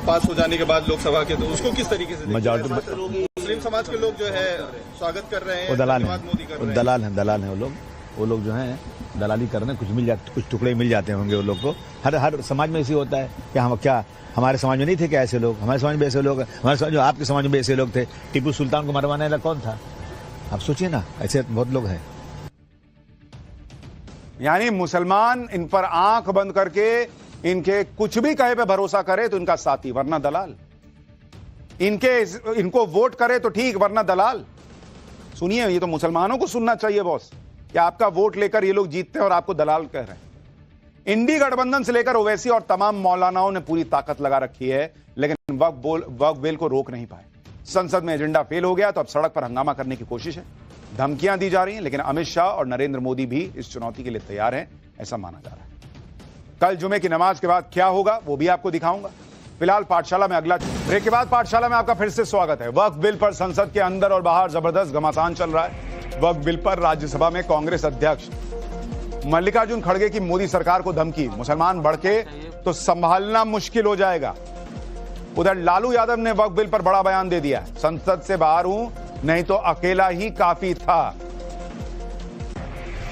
पास हो जाने के बाद लोकसभा के, तो उसको किस तरीके से मुस्लिम समाज के लोग जो है स्वागत कर रहे हैं? वो दलाल हैं वो लोग जो हैं दलाली कर रहे हैं, कुछ टुकड़े मिल जाते होंगे वो लोग को। हर समाज में ऐसे होता है कि हम क्या, हमारे समाज में नहीं थे क्या ऐसे लोग? हमारे समाज में ऐसे लोग, हमारे समाज, आपके समाज में ऐसे लोग थे। टीपू सुल्तान को मरवाने वाला कौन था? आप सोचिए ना, ऐसे बहुत लोग हैं। यानी मुसलमान इन पर आंख बंद करके इनके कुछ भी कहे पे भरोसा करे तो इनका साथी, वरना दलाल। इनको वोट करे तो ठीक, वरना दलाल। सुनिए, ये तो मुसलमानों को सुनना चाहिए बॉस, कि आपका वोट लेकर ये लोग जीतते हैं और आपको दलाल कह रहे हैं। इंडी गठबंधन से लेकर ओवैसी और तमाम मौलानाओं ने पूरी ताकत लगा रखी है, लेकिन वक्फ बिल को रोक नहीं पाए। संसद में एजेंडा फेल हो गया तो अब सड़क पर हंगामा करने की कोशिश है, धमकियां दी जा रही हैं, लेकिन अमित शाह और नरेंद्र मोदी भी इस चुनौती के लिए तैयार हैं, ऐसा माना जा रहा है। कल जुमे की नमाज के बाद क्या होगा वो भी आपको दिखाऊंगा। फिलहाल पाठशाला में अगला ब्रेक के बाद पाठशाला में आपका फिर से स्वागत है। वक्फ बिल पर संसद के अंदर और बाहर जबरदस्त घमासान चल रहा है। वक्फ बिल पर राज्यसभा में कांग्रेस अध्यक्ष मल्लिकार्जुन खड़गे की मोदी सरकार को धमकी, मुसलमान भड़के तो संभालना मुश्किल हो जाएगा। उधर लालू यादव ने वक्फ बिल पर बड़ा बयान दे दिया, संसद से बाहर हूं, नहीं तो अकेला ही काफी था।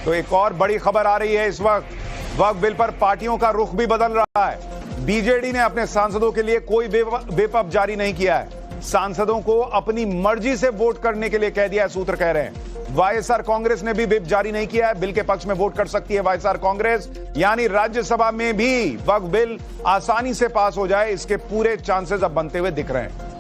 तो एक और बड़ी खबर आ रही है इस वक्त, वक्फ बिल पर पार्टियों का रुख भी बदल रहा है। बीजेडी ने अपने सांसदों के लिए कोई व्हिप जारी नहीं किया है, सांसदों को अपनी मर्जी से वोट करने के लिए कह दिया है, सूत्र कह रहे हैं। वाईएसआर कांग्रेस ने भी व्हिप जारी नहीं किया है, बिल के पक्ष में वोट कर सकती है वाईएसआर कांग्रेस। यानी राज्यसभा में भी वक्फ बिल आसानी से पास हो जाए, इसके पूरे चांसेस अब बनते हुए दिख रहे हैं।